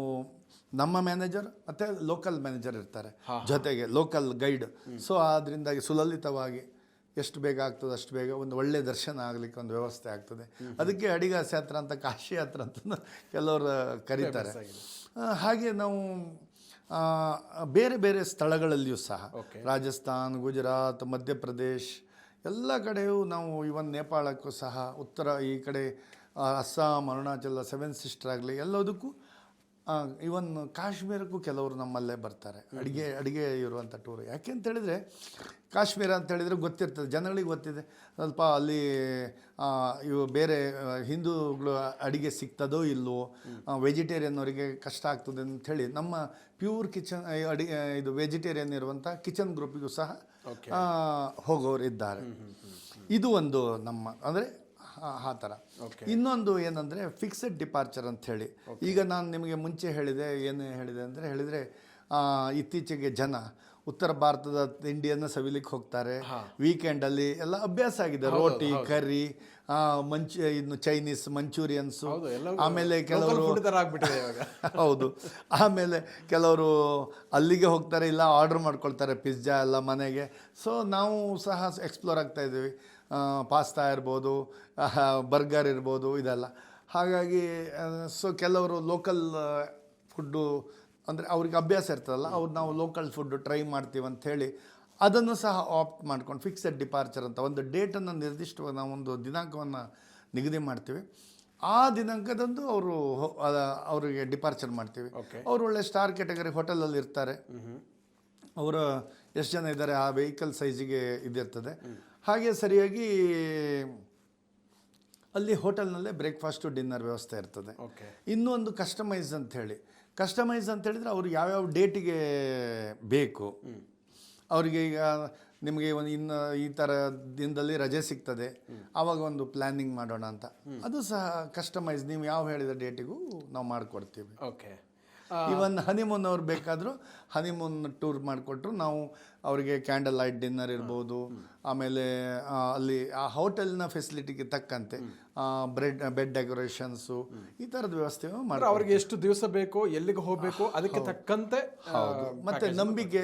ನಮ್ಮ ಮ್ಯಾನೇಜರ್ ಮತ್ತು ಲೋಕಲ್ ಮ್ಯಾನೇಜರ್ ಇರ್ತಾರೆ, ಜೊತೆಗೆ ಲೋಕಲ್ ಗೈಡ್. ಸೊ ಅದರಿಂದಾಗಿ ಸುಲಲಿತವಾಗಿ ಎಷ್ಟು ಬೇಗ ಆಗ್ತದೆ ಅಷ್ಟು ಬೇಗ ಒಂದು ಒಳ್ಳೆಯ ದರ್ಶನ ಆಗಲಿಕ್ಕೆ ಒಂದು ವ್ಯವಸ್ಥೆ ಆಗ್ತದೆ. ಅದಕ್ಕೆ ಅಡಿಗಾಸ್ ಯಾತ್ರಾ ಅಂತ, ಕಾಶಿ ಯಾತ್ರಾ ಅಂತ ಕೆಲವರು ಕರೀತಾರೆ. ಹಾಗೆ ನಾವು ಬೇರೆ ಬೇರೆ ಸ್ಥಳಗಳಲ್ಲಿಯೂ ಸಹ, ರಾಜಸ್ಥಾನ್, ಗುಜರಾತ್, ಮಧ್ಯಪ್ರದೇಶ್ ಎಲ್ಲ ಕಡೆಯೂ ನಾವು, ಇವನ್ ನೇಪಾಳಕ್ಕೂ ಸಹ, ಉತ್ತರ ಈ ಕಡೆ ಅಸ್ಸಾಂ, ಅರುಣಾಚಲ, ಸೆವೆನ್ ಸಿಸ್ಟರ್ ಆಗಲಿ ಎಲ್ಲದಕ್ಕೂ, ಇವನ್ ಕಾಶ್ಮೀರಕ್ಕೂ ಕೆಲವರು ನಮ್ಮಲ್ಲೇ ಬರ್ತಾರೆ ಅಡುಗೆ ಇರುವಂಥ ಟೂರ್. ಯಾಕೆ ಅಂತೇಳಿದರೆ, ಕಾಶ್ಮೀರ ಅಂತೇಳಿದರೆ ಗೊತ್ತಿರ್ತದೆ ಜನಗಳಿಗೆ, ಗೊತ್ತಿದೆ ಸ್ವಲ್ಪ ಅಲ್ಲಿ ಇವು ಬೇರೆ ಹಿಂದೂಗಳು ಅಡುಗೆ ಸಿಗ್ತದೋ ಇಲ್ಲವೋ, ವೆಜಿಟೇರಿಯನ್ ಅವರಿಗೆ ಕಷ್ಟ ಆಗ್ತದೆ ಅಂಥೇಳಿ ನಮ್ಮ ಪ್ಯೂರ್ ಕಿಚನ್ ಇದು ವೆಜಿಟೇರಿಯನ್ ಇರುವಂಥ ಕಿಚನ್ ಗ್ರೂಪಿಗೂ ಸಹ ಹೋಗೋರು ಇದ್ದಾರೆ. ಇದು ಒಂದು ನಮ್ಮ ಅಂದರೆ ಆ ಥರ. ಇನ್ನೊಂದು ಏನಂದರೆ ಫಿಕ್ಸೆಡ್ ಡಿಪಾರ್ಚರ್ ಅಂತ ಹೇಳಿ, ಈಗ ನಾನು ನಿಮಗೆ ಮುಂಚೆ ಏನು ಹೇಳಿದರೆ ಇತ್ತೀಚೆಗೆ ಜನ ಉತ್ತರ ಭಾರತದ ತಿಂಡಿಯನ್ನು ಸವಿಲಿಕ್ಕೆ ಹೋಗ್ತಾರೆ. ವೀಕೆಂಡಲ್ಲಿ ಎಲ್ಲ ಅಭ್ಯಾಸ ಆಗಿದೆ, ರೋಟಿ, ಕರಿ, ಇನ್ನು ಚೈನೀಸ್, ಮಂಚೂರಿಯನ್ಸು, ಆಮೇಲೆ ಕೆಲವರು ಹೌದು, ಆಮೇಲೆ ಕೆಲವರು ಅಲ್ಲಿಗೆ ಹೋಗ್ತಾರೆ, ಇಲ್ಲ ಆರ್ಡ್ರ್ ಮಾಡ್ಕೊಳ್ತಾರೆ ಪಿಜ್ಜಾ ಎಲ್ಲ ಮನೆಗೆ. ಸೊ ನಾವು ಸಹ ಎಕ್ಸ್ಪ್ಲೋರ್ ಆಗ್ತಾ ಇದ್ದೀವಿ, ಪಾಸ್ತಾ ಇರ್ಬೋದು, ಬರ್ಗರ್ ಇರ್ಬೋದು, ಇದೆಲ್ಲ. ಹಾಗಾಗಿ ಸೊ ಕೆಲವರು ಲೋಕಲ್ ಫುಡ್ಡು ಅಂದರೆ ಅವ್ರಿಗೆ ಅಭ್ಯಾಸ ಇರ್ತದಲ್ಲ, ನಾವು ಲೋಕಲ್ ಫುಡ್ಡು ಟ್ರೈ ಮಾಡ್ತೀವಿ ಅಂಥೇಳಿ ಅದನ್ನು ಸಹ ಆಪ್ಟ್ ಮಾಡ್ಕೊಂಡು ಫಿಕ್ಸೆಡ್ ಡಿಪಾರ್ಚರ್ ಅಂತ ಒಂದು ಡೇಟನ್ನು ನಿರ್ದಿಷ್ಟವಾಗಿ ನಾವು ಒಂದು ದಿನಾಂಕವನ್ನು ನಿಗದಿ ಮಾಡ್ತೀವಿ. ಆ ದಿನಾಂಕದಂದು ಅವರಿಗೆ ಡಿಪಾರ್ಚರ್ ಮಾಡ್ತೀವಿ. ಅವರು ಒಳ್ಳೆ ಸ್ಟಾರ್ ಕ್ಯಾಟಗರಿ ಹೋಟೆಲಲ್ಲಿ ಇರ್ತಾರೆ, ಅವರು ಎಷ್ಟು ಜನ ಇದ್ದಾರೆ ಆ ವೆಹಿಕಲ್ ಸೈಜಿಗೆ ಇದಿರ್ತದೆ. ಹಾಗೆ ಸರಿಯಾಗಿ ಅಲ್ಲಿ ಹೋಟೆಲ್ನಲ್ಲೇ ಬ್ರೇಕ್ಫಾಸ್ಟು, ಡಿನ್ನರ್ ವ್ಯವಸ್ಥೆ ಇರ್ತದೆ. ಇನ್ನೊಂದು ಕಸ್ಟಮೈಸ್ ಅಂತ ಹೇಳಿದರೆ, ಅವ್ರು ಯಾವ್ಯಾವ ಡೇಟಿಗೆ ಬೇಕು ಅವರಿಗೆ ಈಗ ನಿಮಗೆ ಒಂದು ಇನ್ನು ಈ ಥರ ದಿನದಲ್ಲಿ ರಜೆ ಸಿಗ್ತದೆ, ಆವಾಗ ಒಂದು ಪ್ಲ್ಯಾನಿಂಗ್ ಮಾಡೋಣ ಅಂತ. ಅದು ಸಹ ಕಸ್ಟಮೈಸ್ ನೀವು ಯಾವ ಹೇಳಿದ ಡೇಟಿಗೂ ನಾವು ಮಾಡಿಕೊಡ್ತೀವಿ. ಓಕೆ. ಇವನ್ ಹನಿಮೂನ್ ಅವ್ರು ಬೇಕಾದರೂ ಹನಿಮೂನ್ ಟೂರ್ ಮಾಡಿಕೊಟ್ರು ನಾವು ಅವರಿಗೆ ಕ್ಯಾಂಡಲ್ ಲೈಟ್ ಡಿನ್ನರ್ ಇರ್ಬೋದು, ಆಮೇಲೆ ಅಲ್ಲಿ ಆ ಹೋಟೆಲ್ನ ಫೆಸಿಲಿಟಿಗೆ ತಕ್ಕಂತೆ ಬೆಡ್ ಡೆಕೋರೇಷನ್ಸು ಈ ಥರದ ವ್ಯವಸ್ಥೆ ಮಾಡಿ ಅವ್ರಿಗೆ ಎಷ್ಟು ದಿವಸ ಬೇಕೋ, ಎಲ್ಲಿಗೆ ಹೋಗಬೇಕು ಅದಕ್ಕೆ ತಕ್ಕಂತೆ. ಮತ್ತು ನಂಬಿಕೆ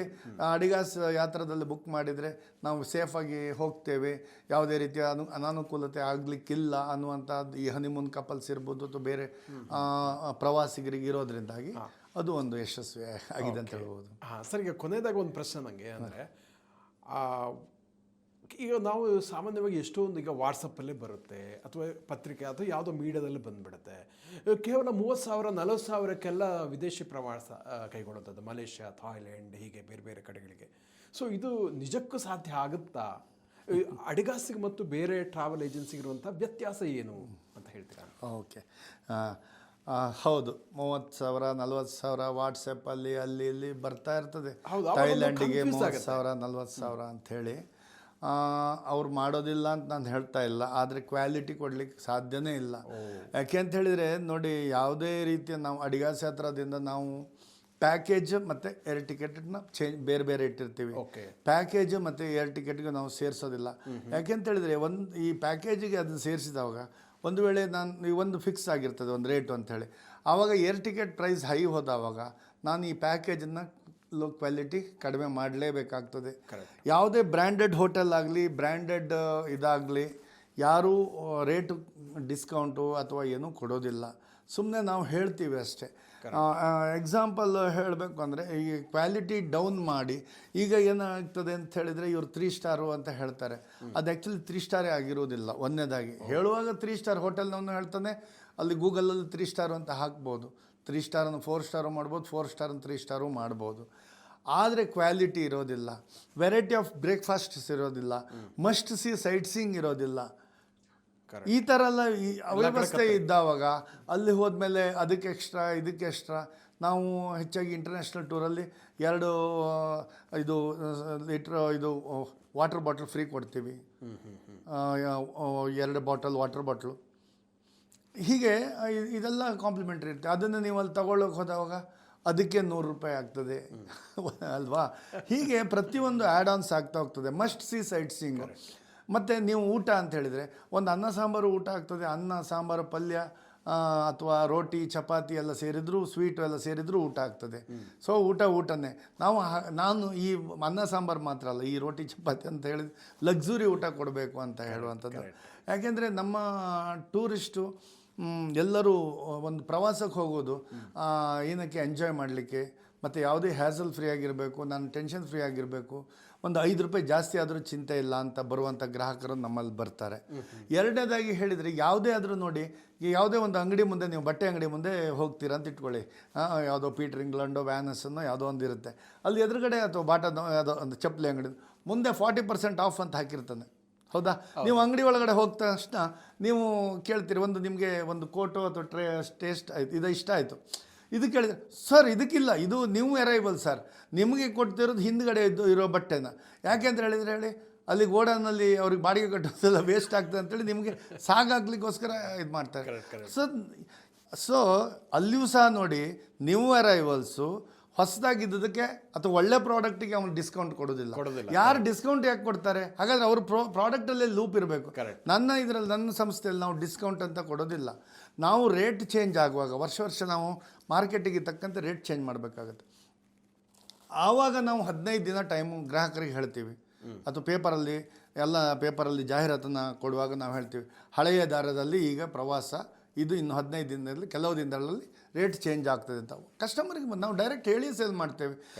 ಅಡಿಗಾಸ್ ಯಾತ್ರದಲ್ಲಿ ಬುಕ್ ಮಾಡಿದರೆ ನಾವು ಸೇಫಾಗಿ ಹೋಗ್ತೇವೆ, ಯಾವುದೇ ರೀತಿಯ ಅನಾನುಕೂಲತೆ ಆಗಲಿಕ್ಕಿಲ್ಲ ಅನ್ನುವಂಥದ್ದು ಈ ಹನಿಮೂನ್ ಕಪಲ್ಸ್ ಇರ್ಬೋದು ಅಥವಾ ಬೇರೆ ಪ್ರವಾಸಿಗರಿಗೆ ಇರೋದ್ರಿಂದಾಗಿ ಅದು ಒಂದು ಯಶಸ್ವಿ ಆಗಿದೆ ಅಂತ ಹೇಳ್ಬೋದು. ಹಾಂ ಸರ್, ಈಗ ಕೊನೆಯದಾಗ ಒಂದು ಪ್ರಶ್ನೆ ನನಗೆ ಅಂದರೆ, ಈಗ ನಾವು ಸಾಮಾನ್ಯವಾಗಿ ಎಷ್ಟೊಂದು ಈಗ ವಾಟ್ಸಪ್ಪಲ್ಲೇ ಬರುತ್ತೆ ಅಥವಾ ಪತ್ರಿಕೆ ಅಥವಾ ಯಾವುದೋ ಮೀಡಿಯಾದಲ್ಲಿ ಬಂದುಬಿಡುತ್ತೆ. ಕೇವಲ 30,000 40,000ಕ್ಕೆಲ್ಲ ವಿದೇಶಿ ಪ್ರವಾಸ ಕೈಗೊಳ್ಳುತ್ತದೆ, ಮಲೇಷ್ಯಾ, ಥಾಯ್ಲೆಂಡ್, ಹೀಗೆ ಬೇರೆ ಬೇರೆ ಕಡೆಗಳಿಗೆ. ಸೊ ಇದು ನಿಜಕ್ಕೂ ಸಾಧ್ಯ ಆಗುತ್ತಾ? ಅಡಿಗಾಸಿಗೆ ಮತ್ತು ಬೇರೆ ಟ್ರಾವೆಲ್ ಏಜೆನ್ಸಿಗೆ ಇರುವಂಥ ವ್ಯತ್ಯಾಸ ಏನು ಅಂತ ಹೇಳ್ತೀರಾ? ಓಕೆ, ಹೌದು. 30,000 40,000 ವಾಟ್ಸಪ್ಪಲ್ಲಿ ಅಲ್ಲಿ ಇಲ್ಲಿ ಬರ್ತಾ ಇರ್ತದೆ. ಥೈಲ್ಯಾಂಡಿಗೆ 30,000 40,000 ಅಂಥೇಳಿ ಅವ್ರು ಮಾಡೋದಿಲ್ಲ ಅಂತ ನಾನು ಹೇಳ್ತಾ ಇಲ್ಲ, ಆದರೆ ಕ್ವಾಲಿಟಿ ಕೊಡಲಿಕ್ಕೆ ಸಾಧ್ಯನೇ ಇಲ್ಲ. ಯಾಕೆ ಅಂತ ಹೇಳಿದರೆ ನೋಡಿ, ಯಾವುದೇ ರೀತಿಯ ನಾವು ಅಡಿಗಾಸ್ ಯಾತ್ರದಿಂದ ನಾವು ಪ್ಯಾಕೇಜ್ ಮತ್ತು ಏರ್ ಟಿಕೆಟನ್ನ ಬೇರೆ ಬೇರೆ ಇಟ್ಟಿರ್ತೀವಿ. ಪ್ಯಾಕೇಜ್ ಮತ್ತು ಏರ್ ಟಿಕೆಟ್ಗೆ ನಾವು ಸೇರಿಸೋದಿಲ್ಲ. ಯಾಕೆಂತ ಹೇಳಿದರೆ ಈ ಪ್ಯಾಕೇಜಿಗೆ ಅದನ್ನು ಸೇರಿಸಿದವಾಗ ಒಂದು ವೇಳೆ ಒಂದು ಫಿಕ್ಸ್ ಆಗಿರ್ತದೆ ಒಂದು ರೇಟು ಅಂಥೇಳಿ, ಆವಾಗ ಏರ್ ಟಿಕೆಟ್ ಪ್ರೈಸ್ ಹೈ ಹೋದವಾಗ ನಾನು ಈ ಪ್ಯಾಕೇಜನ್ನು ಲೋ ಕ್ವಾಲಿಟಿ ಕಡಿಮೆ ಮಾಡಲೇಬೇಕಾಗ್ತದೆ. ಯಾವುದೇ ಬ್ರ್ಯಾಂಡೆಡ್ ಹೋಟೆಲ್ ಆಗಲಿ, ಬ್ರ್ಯಾಂಡೆಡ್ ಇದಾಗಲಿ, ಯಾರೂ ರೇಟು ಡಿಸ್ಕೌಂಟು ಅಥವಾ ಏನೂ ಕೊಡೋದಿಲ್ಲ. ಸುಮ್ಮನೆ ನಾವು ಹೇಳ್ತೀವಿ ಅಷ್ಟೇ. ಎಕ್ಸಾಂಪಲ್ ಹೇಳಬೇಕು ಅಂದರೆ, ಈ ಕ್ವಾಲಿಟಿ ಡೌನ್ ಮಾಡಿ ಈಗ ಏನಾಗ್ತದೆ ಅಂತ ಹೇಳಿದರೆ ಇವರು 3 ಸ್ಟಾರು ಅಂತ ಹೇಳ್ತಾರೆ. ಅದು ಆ್ಯಕ್ಚುಲಿ 3 ಸ್ಟಾರೇ ಆಗಿರೋದಿಲ್ಲ. ಒಂದನೇದಾಗಿ ಹೇಳುವಾಗ 3 ಸ್ಟಾರ್ ಹೋಟೆಲ್ನವನು ಹೇಳ್ತಾನೆ, ಅಲ್ಲಿ ಗೂಗಲಲ್ಲಿ 3 ಸ್ಟಾರು ಅಂತ ಹಾಕ್ಬೋದು. 3 ಸ್ಟಾರನ್ನು 4 ಸ್ಟಾರು ಮಾಡ್ಬೋದು, 4 ಸ್ಟಾರನ್ನು 3 ಸ್ಟಾರು ಮಾಡ್ಬೋದು. ಆದರೆ ಕ್ವಾಲಿಟಿ ಇರೋದಿಲ್ಲ, ವೆರೈಟಿ ಆಫ್ ಬ್ರೇಕ್ಫಾಸ್ಟ್ಸ್ ಇರೋದಿಲ್ಲ, ಮಸ್ಟ್ ಸಿ ಸೈಟ್ ಸೀಯಿಂಗ್ ಇರೋದಿಲ್ಲ. ಈ ಥರ ಎಲ್ಲ ಈ ಅವ್ಯವಸ್ಥೆ ಇದ್ದಾವಾಗ ಅಲ್ಲಿ ಹೋದ್ಮೇಲೆ ಅದಕ್ಕೆ ಎಕ್ಸ್ಟ್ರಾ ಇದಕ್ಕೆ ಎಕ್ಸ್ಟ್ರಾ. ನಾವು ಹೆಚ್ಚಾಗಿ ಇಂಟರ್ನ್ಯಾಷನಲ್ ಟೂರಲ್ಲಿ 2 ಲೀಟ್ರ್ ವಾಟರ್ ಬಾಟಲ್ ಫ್ರೀ ಕೊಡ್ತೀವಿ, 2 ಬಾಟಲ್ ವಾಟರ್ ಬಾಟ್ಲು. ಹೀಗೆ ಇದೆಲ್ಲ ಕಾಂಪ್ಲಿಮೆಂಟ್ರಿ ಇರುತ್ತೆ. ಅದನ್ನು ನೀವು ಅಲ್ಲಿ ತಗೊಳ್ಳೋಕೆ ಹೋದಾಗ ಅದಕ್ಕೆ 100 ರೂಪಾಯಿ ಆಗ್ತದೆ ಅಲ್ವಾ? ಹೀಗೆ ಪ್ರತಿಯೊಂದು ಆ್ಯಡ್ ಆನ್ಸ್ ಆಗ್ತಾ ಹೋಗ್ತದೆ. Must C site seeing. ಮತ್ತು ನೀವು ಊಟ ಅಂತ ಹೇಳಿದರೆ ಒಂದು ಅನ್ನ ಸಾಂಬಾರು ಊಟ ಆಗ್ತದೆ, ಅನ್ನ ಸಾಂಬಾರು ಪಲ್ಯ ಅಥವಾ ರೋಟಿ ಚಪಾತಿ ಎಲ್ಲ ಸೇರಿದರೂ, ಸ್ವೀಟು ಎಲ್ಲ ಸೇರಿದರೂ ಊಟ ಆಗ್ತದೆ. ಸೊ ಊಟನೇ. ನಾನು ಈ ಅನ್ನ ಸಾಂಬಾರು ಮಾತ್ರ ಅಲ್ಲ, ಈ ರೋಟಿ ಚಪಾತಿ ಅಂತ ಹೇಳಿದ ಲಕ್ಸುರಿ ಊಟ ಕೊಡಬೇಕು ಅಂತ ಹೇಳುವಂಥದ್ದು. ಯಾಕೆಂದರೆ ನಮ್ಮ ಟೂರಿಸ್ಟು ಎಲ್ಲರೂ ಒಂದು ಪ್ರವಾಸಕ್ಕೆ ಹೋಗೋದು ಏನಕ್ಕೆ, ಎಂಜಾಯ್ ಮಾಡಲಿಕ್ಕೆ, ಮತ್ತು ಯಾವುದೇ ಹ್ಯಾಸಲ್ ಫ್ರೀ ಆಗಿರಬೇಕು, ನಾನು ಟೆನ್ಷನ್ ಫ್ರೀ ಆಗಿರಬೇಕು, ಒಂದು 5 ರೂಪಾಯಿ ಜಾಸ್ತಿ ಆದರೂ ಚಿಂತೆ ಇಲ್ಲ ಅಂತ ಬರುವಂಥ ಗ್ರಾಹಕರು ನಮ್ಮಲ್ಲಿ ಬರ್ತಾರೆ. ಎರಡನೇದಾಗಿ ಹೇಳಿದರೆ, ಯಾವುದೇ ಆದರೂ ನೋಡಿ, ಯಾವುದೇ ಒಂದು ಅಂಗಡಿ ಮುಂದೆ, ನೀವು ಬಟ್ಟೆ ಅಂಗಡಿ ಮುಂದೆ ಹೋಗ್ತೀರಾ ಅಂತ ಇಟ್ಕೊಳ್ಳಿ, ಯಾವುದೋ ಪೀಟರ್ ಇಂಗ್ಲೆಂಡೋ ವ್ಯಾನಸ್ಸನ್ನೋ ಯಾವುದೋ ಒಂದು ಇರುತ್ತೆ, ಅಲ್ಲಿ ಎದುರುಗಡೆ ಅಥವಾ ಬಾಟದ ಯಾವುದೋ ಒಂದು ಚಪ್ಪಲಿ ಅಂಗಡಿ ಮುಂದೆ 40% ಆಫ್ ಅಂತ ಹಾಕಿರ್ತಾನೆ. ಹೌದಾ? ನೀವು ಅಂಗಡಿ ಒಳಗಡೆ ಹೋಗ್ದ ತಕ್ಷಣ ನೀವು ಕೇಳ್ತೀರಿ, ನಿಮಗೆ ಒಂದು ಕೋಟು ಅಥವಾ ಟೇಸ್ಟ್ ಆಯಿತು, ಇದು ಇಷ್ಟ ಆಯಿತು, ಇದು ಕೇಳಿದ್ರೆ, ಸರ್ ಇದಕ್ಕಿಲ್ಲ, ಇದು ನ್ಯೂ ಅರೈವಲ್ ಸರ್, ನಿಮಗೆ ಕೊಡ್ತಿರೋದು ಹಿಂದ್ಗಡೆ ಇರೋ ಬಟ್ಟೆನ. ಯಾಕೆ ಅಂತ ಹೇಳಿ ಅಲ್ಲಿ ಗೋಡನಲ್ಲಿ ಅವ್ರಿಗೆ ಬಾಡಿಗೆ ಕಟ್ಟೋದೆಲ್ಲ ವೇಸ್ಟ್ ಆಗ್ತದೆ ಅಂತೇಳಿ ನಿಮಗೆ ಸಾಗಾಗ್ಲಿಕ್ಕೋಸ್ಕರ ಇದು ಮಾಡ್ತಾರೆ. ಸೊ ಅಲ್ಲಿಯೂ ಸಹ ನೋಡಿ, ನ್ಯೂ ಅರೈವಲ್ಸು ಹೊಸದಾಗಿದ್ದದಕ್ಕೆ ಅಥವಾ ಒಳ್ಳೆ ಪ್ರಾಡಕ್ಟಿಗೆ ಅವ್ನು ಡಿಸ್ಕೌಂಟ್ ಕೊಡೋದಿಲ್ಲ. ಯಾರು ಡಿಸ್ಕೌಂಟ್ ಯಾಕೆ ಕೊಡ್ತಾರೆ? ಹಾಗಾದರೆ ಅವರು ಪ್ರಾಡಕ್ಟಲ್ಲೇ ಲೂಪ್ ಇರಬೇಕು. ನನ್ನ ಸಂಸ್ಥೆಯಲ್ಲಿ ನಾವು ಡಿಸ್ಕೌಂಟ್ ಅಂತ ಕೊಡೋದಿಲ್ಲ. ನಾವು ರೇಟ್ ಚೇಂಜ್ ಆಗುವಾಗ ವರ್ಷ ನಾವು ಮಾರ್ಕೆಟಿಗೆ ತಕ್ಕಂತೆ ರೇಟ್ ಚೇಂಜ್ ಮಾಡಬೇಕಾಗತ್ತೆ. ಆವಾಗ ನಾವು 15 ದಿನ ಟೈಮು ಗ್ರಾಹಕರಿಗೆ ಹೇಳ್ತೀವಿ, ಅಥವಾ ಪೇಪರಲ್ಲಿ ಜಾಹೀರಾತನ್ನು ಕೊಡುವಾಗ ನಾವು ಹೇಳ್ತೀವಿ, ಹಳೆಯ ದಾರದಲ್ಲಿ ಈಗ ಪ್ರವಾಸ, ಇದು ಇನ್ನು 15 ದಿನದಲ್ಲಿ, ಕೆಲವು ದಿನಗಳಲ್ಲಿ ರೇಟ್ ಚೇಂಜ್ ಆಗ್ತದೆ ಅಂತ ಕಸ್ಟಮರಿಗೆ ನಾವು ಡೈರೆಕ್ಟ್ ಹೇಳಿ ಸೇಲ್ ಮಾಡ್ತೇವೆ.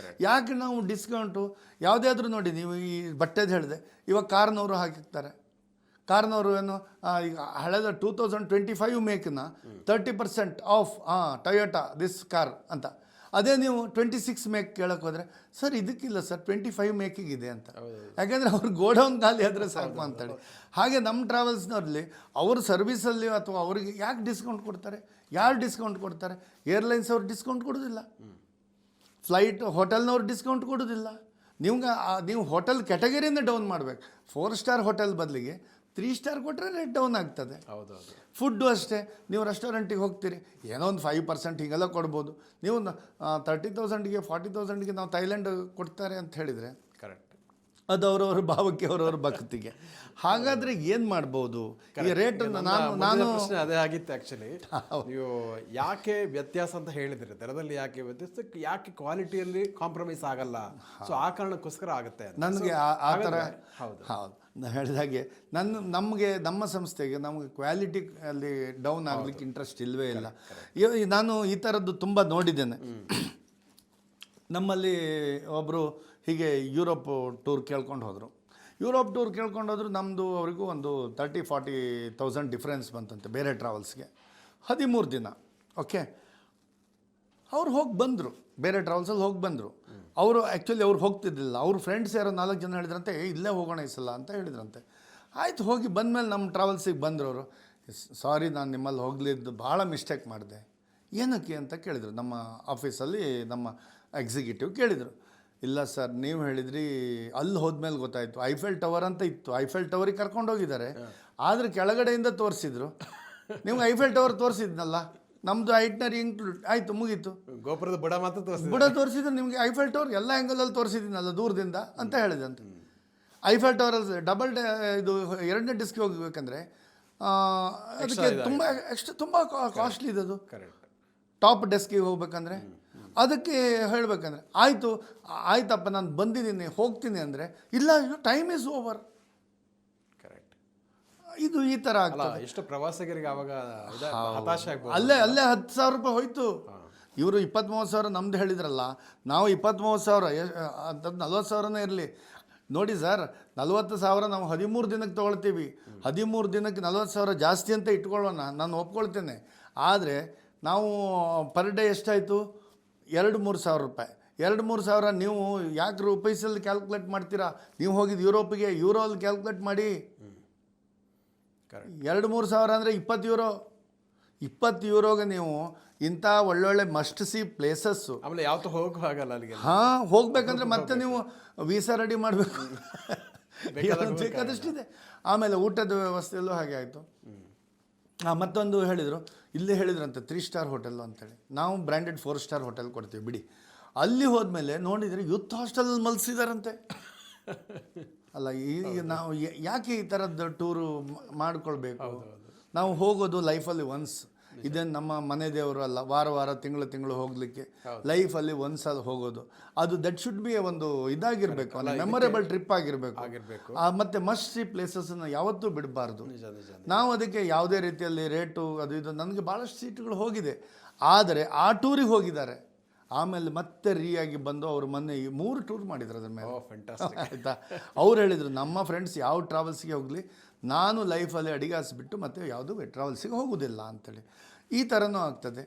ಯಾಕೆ ನಾವು ಡಿಸ್ಕೌಂಟು ಯಾವುದೇ ಆದರೂ ನೋಡಿ, ನೀವು ಈ ಬಟ್ಟೆದು ಹೇಳಿದೆ, ಇವಾಗ ಕಾರ್ನವರು ಹಾಕಿರ್ತಾರೆ. ಕಾರ್ನವರು ಏನು, ಈಗ ಹಳೆದ 2025 ಮೇಕ್ನ 30% ಆಫ್ ಟೊಯೋಟಾ ದಿಸ್ ಕಾರ್ ಅಂತ. ಅದೇ ನೀವು 26 ಮೇಕ್ ಕೇಳಕ್ಕೆ ಹೋದರೆ, ಸರ್ ಇದಕ್ಕಿಲ್ಲ ಸರ್, 25 ಮೇಕಿಗಿದೆ ಅಂತ. ಯಾಕೆಂದರೆ ಅವ್ರು ಗೋಡೌನ್ ಖಾಲಿ ಆದರೆ ಸಾಕು ಅಂತೇಳಿ. ಹಾಗೆ ನಮ್ಮ ಟ್ರಾವೆಲ್ಸ್ನವ್ರಲ್ಲಿ ಅವ್ರ ಸರ್ವಿಸಲ್ಲಿ ಅಥವಾ ಅವರಿಗೆ ಯಾಕೆ ಡಿಸ್ಕೌಂಟ್ ಕೊಡ್ತಾರೆ? ಯಾರು ಡಿಸ್ಕೌಂಟ್ ಕೊಡ್ತಾರೆ? ಏರ್ಲೈನ್ಸ್ ಅವ್ರು ಡಿಸ್ಕೌಂಟ್ ಕೊಡೋದಿಲ್ಲ, ಹೋಟೆಲ್ನವ್ರು ಡಿಸ್ಕೌಂಟ್ ಕೊಡೋದಿಲ್ಲ, ನೀವು ಹೋಟೆಲ್ ಕ್ಯಾಟಗರಿನೇ ಡೌನ್ ಮಾಡಬೇಕು. 4 ಸ್ಟಾರ್ ಹೋಟೆಲ್ ಬದಲಿಗೆ 3 ಸ್ಟಾರ್ ಕೊಟ್ಟರೆ ರೇಟ್ ಡೌನ್ ಆಗ್ತದೆ. ಹೌದೌದು. ಫುಡ್ಡು ಅಷ್ಟೇ, ನೀವು ರೆಸ್ಟೋರೆಂಟಿಗೆ ಹೋಗ್ತೀರಿ, ಏನೋ ಒಂದು 5% ಹೀಗೆಲ್ಲ ಕೊಡ್ಬೋದು. ನೀವು 30,000ಗೆ 40,000ಗೆ ನಾವು ಥೈಲ್ಯಾಂಡ್ ಕೊಡ್ತಾರೆ ಅಂತ ಹೇಳಿದರೆ ಕರೆಕ್ಟ್. ಅದು ಅವರವ್ರ ಭಾವಕ್ಕೆ ಅವರವ್ರ ಭಕ್ತಿಗೆ. ಹಾಗಾದರೆ ಏನು ಮಾಡ್ಬೋದು ಈ ರೇಟನ್ನು? ನಾನು ಪ್ರಶ್ನೆ ಅದೇ ಆಗಿತ್ತು ಆ್ಯಕ್ಚುಲಿ. ನೀವು ಯಾಕೆ ವ್ಯತ್ಯಾಸ ಅಂತ ಹೇಳಿದ್ರಿ, ದರದಲ್ಲಿ ಯಾಕೆ ವ್ಯತ್ಯಾಸ, ಯಾಕೆ ಕ್ವಾಲಿಟಿಯಲ್ಲಿ ಕಾಂಪ್ರಮೈಸ್ ಆಗಲ್ಲ, ಸೊ ಆ ಕಾರಣಕ್ಕೋಸ್ಕರ ಆಗುತ್ತೆ ನನಗೆ ಆ ಥರ. ಹೌದು ಹೌದು, ನಾನು ಹೇಳಿದಾಗೆ ನಮ್ಮ ಸಂಸ್ಥೆಗೆ ನಮಗೆ ಕ್ವಾಲಿಟಿ ಅಲ್ಲಿ ಡೌನ್ ಆಗಲಿಕ್ಕೆ ಇಂಟ್ರೆಸ್ಟ್ ಇಲ್ಲವೇ ಇಲ್ಲ. ನಾನು ಈ ಥರದ್ದು ತುಂಬ ನೋಡಿದ್ದೇನೆ. ನಮ್ಮಲ್ಲಿ ಒಬ್ಬರು ಹೀಗೆ ಯುರೋಪ್ ಟೂರ್ ಕೇಳ್ಕೊಂಡು ಹೋದರು. ನಮ್ಮದು ಅವರಿಗೂ ಒಂದು 30,000-40,000 ಡಿಫ್ರೆನ್ಸ್ ಬಂತಂತೆ ಬೇರೆ ಟ್ರಾವೆಲ್ಸ್ಗೆ. 13 ದಿನ. ಓಕೆ, ಅವ್ರು ಹೋಗಿ ಬಂದರು, ಬೇರೆ ಟ್ರಾವೆಲ್ಸಲ್ಲಿ ಹೋಗಿ ಬಂದರು. ಅವರು ಆ್ಯಕ್ಚುಲಿ ಅವ್ರು ಹೋಗ್ತಿದ್ದಿಲ್ಲ, ಅವ್ರ ಫ್ರೆಂಡ್ಸ್ ಯಾರೋ 4 ಜನ ಹೇಳಿದ್ರಂತೆ, ಇಲ್ಲೇ ಹೋಗೋಣ ಈ ಸಲ ಅಂತ ಹೇಳಿದ್ರಂತೆ. ಆಯ್ತು, ಹೋಗಿ ಬಂದಮೇಲೆ ನಮ್ಮ ಟ್ರಾವೆಲ್ಸಿಗೆ ಬಂದರು ಅವರು. ಸಾರಿ, ನಾನು ನಿಮ್ಮಲ್ಲಿ ಹೋಗಲಿದ್ದು ಭಾಳ ಮಿಸ್ಟೇಕ್ ಮಾಡಿದೆ. ಏನಕ್ಕೆ ಅಂತ ಕೇಳಿದರು. ನಮ್ಮ ಆಫೀಸಲ್ಲಿ ನಮ್ಮ ಎಕ್ಸಿಕ್ಯೂಟಿವ್ ಕೇಳಿದರು. ಇಲ್ಲ ಸರ್, ನೀವು ಹೇಳಿದ್ರಿ, ಅಲ್ಲಿ ಹೋದ್ಮೇಲೆ ಗೊತ್ತಾಯಿತು ಐಫೆಲ್ ಟವರ್ ಅಂತ ಇತ್ತು, ಐಫೆಲ್ ಟವರಿಗೆ ಕರ್ಕೊಂಡು ಹೋಗಿದ್ದಾರೆ, ಆದರೆ ಕೆಳಗಡೆಯಿಂದ ತೋರಿಸಿದ್ರು. ನಿಮ್ಗೆ ಐಫೆಲ್ ಟವರ್ ತೋರಿಸಿದ್ನಲ್ಲ, ನಮ್ಮದು ಐಟ್ನರಿ ಇನ್ಕ್ಲೂಡ್ ಆಯಿತು, ಮುಗೀತು. ಗೋಪುರದ ಬುಡ ಮಾತ್ರ ಬುಡ ತೋರಿಸಿದ್ರು, ನಿಮಗೆ ಐಫೆಲ್ ಟವರ್ ಎಲ್ಲ ಆ್ಯಂಗಲಲ್ಲಿ ತೋರಿಸಿದ್ದೀನಲ್ಲ ದೂರದಿಂದ ಅಂತ ಹೇಳಿದಂತೆ. ಐಫೆಲ್ ಟವರಲ್ಲಿ ಇದು 2ನೇ ಡಿಸ್ಕ್ಗೆ ಹೋಗಬೇಕಂದ್ರೆ ಅದಕ್ಕೆ ತುಂಬ ಕಾಸ್ಟ್ಲಿ ಇದದು. ಟಾಪ್ ಡೆಸ್ಕಿಗೆ ಹೋಗ್ಬೇಕಂದ್ರೆ ಅದಕ್ಕೆ ಹೇಳಬೇಕಂದ್ರೆ ಆಯ್ತಪ್ಪ ನಾನು ಬಂದಿದ್ದೀನಿ ಹೋಗ್ತೀನಿ ಅಂದರೆ, ಇಲ್ಲ ಟೈಮ್ ಈಸ್ ಓವರ್. ಕರೆಕ್ಟ್. ಇದು ಈ ಥರ ಆಗ್ತದೆ. ಎಷ್ಟು ಪ್ರವಾಸಿಗರಿಗೆ ಆವಾಗ ಹತಾಶೆ ಆಗ್ಬೋದು. ಅಲ್ಲೇ 10,000 ರೂಪಾಯಿ ಹೋಯ್ತು. ಇವರು 20-30,000 ನಮ್ದು ಹೇಳಿದ್ರಲ್ಲ, ನಾವು 20-30,000 ಅಂತದ್ದು 40,000ನೇ ಇರಲಿ. ನೋಡಿ ಸರ್, 40,000 ನಾವು 13 ದಿನಕ್ಕೆ ತೊಗೊಳ್ತೀವಿ. 13 ದಿನಕ್ಕೆ 40,000 ಜಾಸ್ತಿ ಅಂತ ಇಟ್ಕೊಳ್ಳೋಣ, ನಾನು ಒಪ್ಕೊಳ್ತೇನೆ. ಆದರೆ ನಾವು ಪರ್ ಡೇ ಎಷ್ಟಾಯಿತು? 2-3 ಸಾವಿರ ರೂಪಾಯಿ. 2-3 ಸಾವಿರ ನೀವು ಯಾಕೆ ರೂಪೀಸಲ್ಲಿ ಕ್ಯಾಲ್ಕುಲೇಟ್ ಮಾಡ್ತೀರಾ? ನೀವು ಹೋಗಿದ್ದು ಯುರೋಪಿಗೆ, ಯೂರೋಲ್ಲಿ ಕ್ಯಾಲ್ಕುಲೇಟ್ ಮಾಡಿ. 2-3 ಸಾವಿರ ಅಂದರೆ 20 ಯೂರೋ. 20 ಯೂರೋಗೆ ನೀವು ಇಂಥ ಒಳ್ಳೊಳ್ಳೆ ಮಸ್ಟ್ ಸಿ ಪ್ಲೇಸಸ್ಸು, ಆಮೇಲೆ ಯಾವತ್ತೂ ಹೋಗಲ್ಲ ಅಲ್ಲಿಗೆ. ಹಾಂ, ಹೋಗ್ಬೇಕಂದ್ರೆ ಮತ್ತೆ ನೀವು ವೀಸಾ ರೆಡಿ ಮಾಡಬೇಕು, ಬೇಕಾದಷ್ಟಿದೆ. ಆಮೇಲೆ ಊಟದ ವ್ಯವಸ್ಥೆಯಲ್ಲೂ ಹಾಗೆ ಆಯಿತು. ಮತ್ತೊಂದು ಹೇಳಿದರು, ಇಲ್ಲೇ ಹೇಳಿದ್ರಂತೆ 3 ಸ್ಟಾರ್ ಹೋಟೆಲ್ಲು ಅಂತೇಳಿ. ನಾವು ಬ್ರ್ಯಾಂಡೆಡ್ 4 ಸ್ಟಾರ್ ಹೋಟೆಲ್ ಕೊಡ್ತೀವಿ ಬಿಡಿ. ಅಲ್ಲಿ ಹೋದ್ಮೇಲೆ ನೋಡಿದರೆ ಯೂತ್ ಹಾಸ್ಟೆಲಲ್ಲಿ ಮಲಗಿಸಿದಾರಂತೆ. ಅಲ್ಲ, ಈಗ ನಾವು ಯಾಕೆ ಈ ಥರದ್ದು ಟೂರು ಮಾಡಿಕೊಳ್ಬೇಕು? ನಾವು ಹೋಗೋದು ಲೈಫಲ್ಲಿ ಒನ್ಸ್. ಇದೇನು ನಮ್ಮ ಮನೆ ದೇವರು ಅಲ್ಲ, ವಾರ ತಿಂಗಳು ಹೋಗಲಿಕ್ಕೆ. ಲೈಫಲ್ಲಿ ಒಂದ್ಸಲ ಹೋಗೋದು, ಅದು ದಟ್ ಶುಡ್ ಬಿ ಒಂದು ಇದಾಗಿರಬೇಕು, ಮೆಮೊರೇಬಲ್ ಟ್ರಿಪ್ ಆಗಿರಬೇಕು. ಮತ್ತು ಮಸ್ಟ್ ಸಿ ಪ್ಲೇಸಸ್ಸನ್ನು ಯಾವತ್ತೂ ಬಿಡಬಾರ್ದು. ನಾವು ಅದಕ್ಕೆ ಯಾವುದೇ ರೀತಿಯಲ್ಲಿ ರೇಟು ಅದು ಇದು, ನನಗೆ ಭಾಳಷ್ಟು ಸೀಟುಗಳು ಹೋಗಿದೆ. ಆದರೆ ಆ ಟೂರಿಗೆ ಹೋಗಿದ್ದಾರೆ, ಆಮೇಲೆ ಮತ್ತೆ ಆಗಿ ಬಂದು ಅವರು ಮೊನ್ನೆ 3 ಟೂರ್ ಮಾಡಿದ್ರು ಅದ್ರ ಮೇಲೆ. ಆಯಿತಾ, ಅವ್ರು ಹೇಳಿದರು, ನಮ್ಮ ಫ್ರೆಂಡ್ಸ್ ಯಾವ ಟ್ರಾವೆಲ್ಸ್ಗೆ ಹೋಗಲಿ, ನಾನು ಲೈಫಲ್ಲಿ ಅಡಿಗಾಸಿಬಿಟ್ಟು ಮತ್ತೆ ಯಾವುದೂ ಟ್ರಾವೆಲ್ಸಿಗೆ ಹೋಗೋದಿಲ್ಲ ಅಂಥೇಳಿ. ಈ ಥರನೂ ಆಗ್ತದೆ.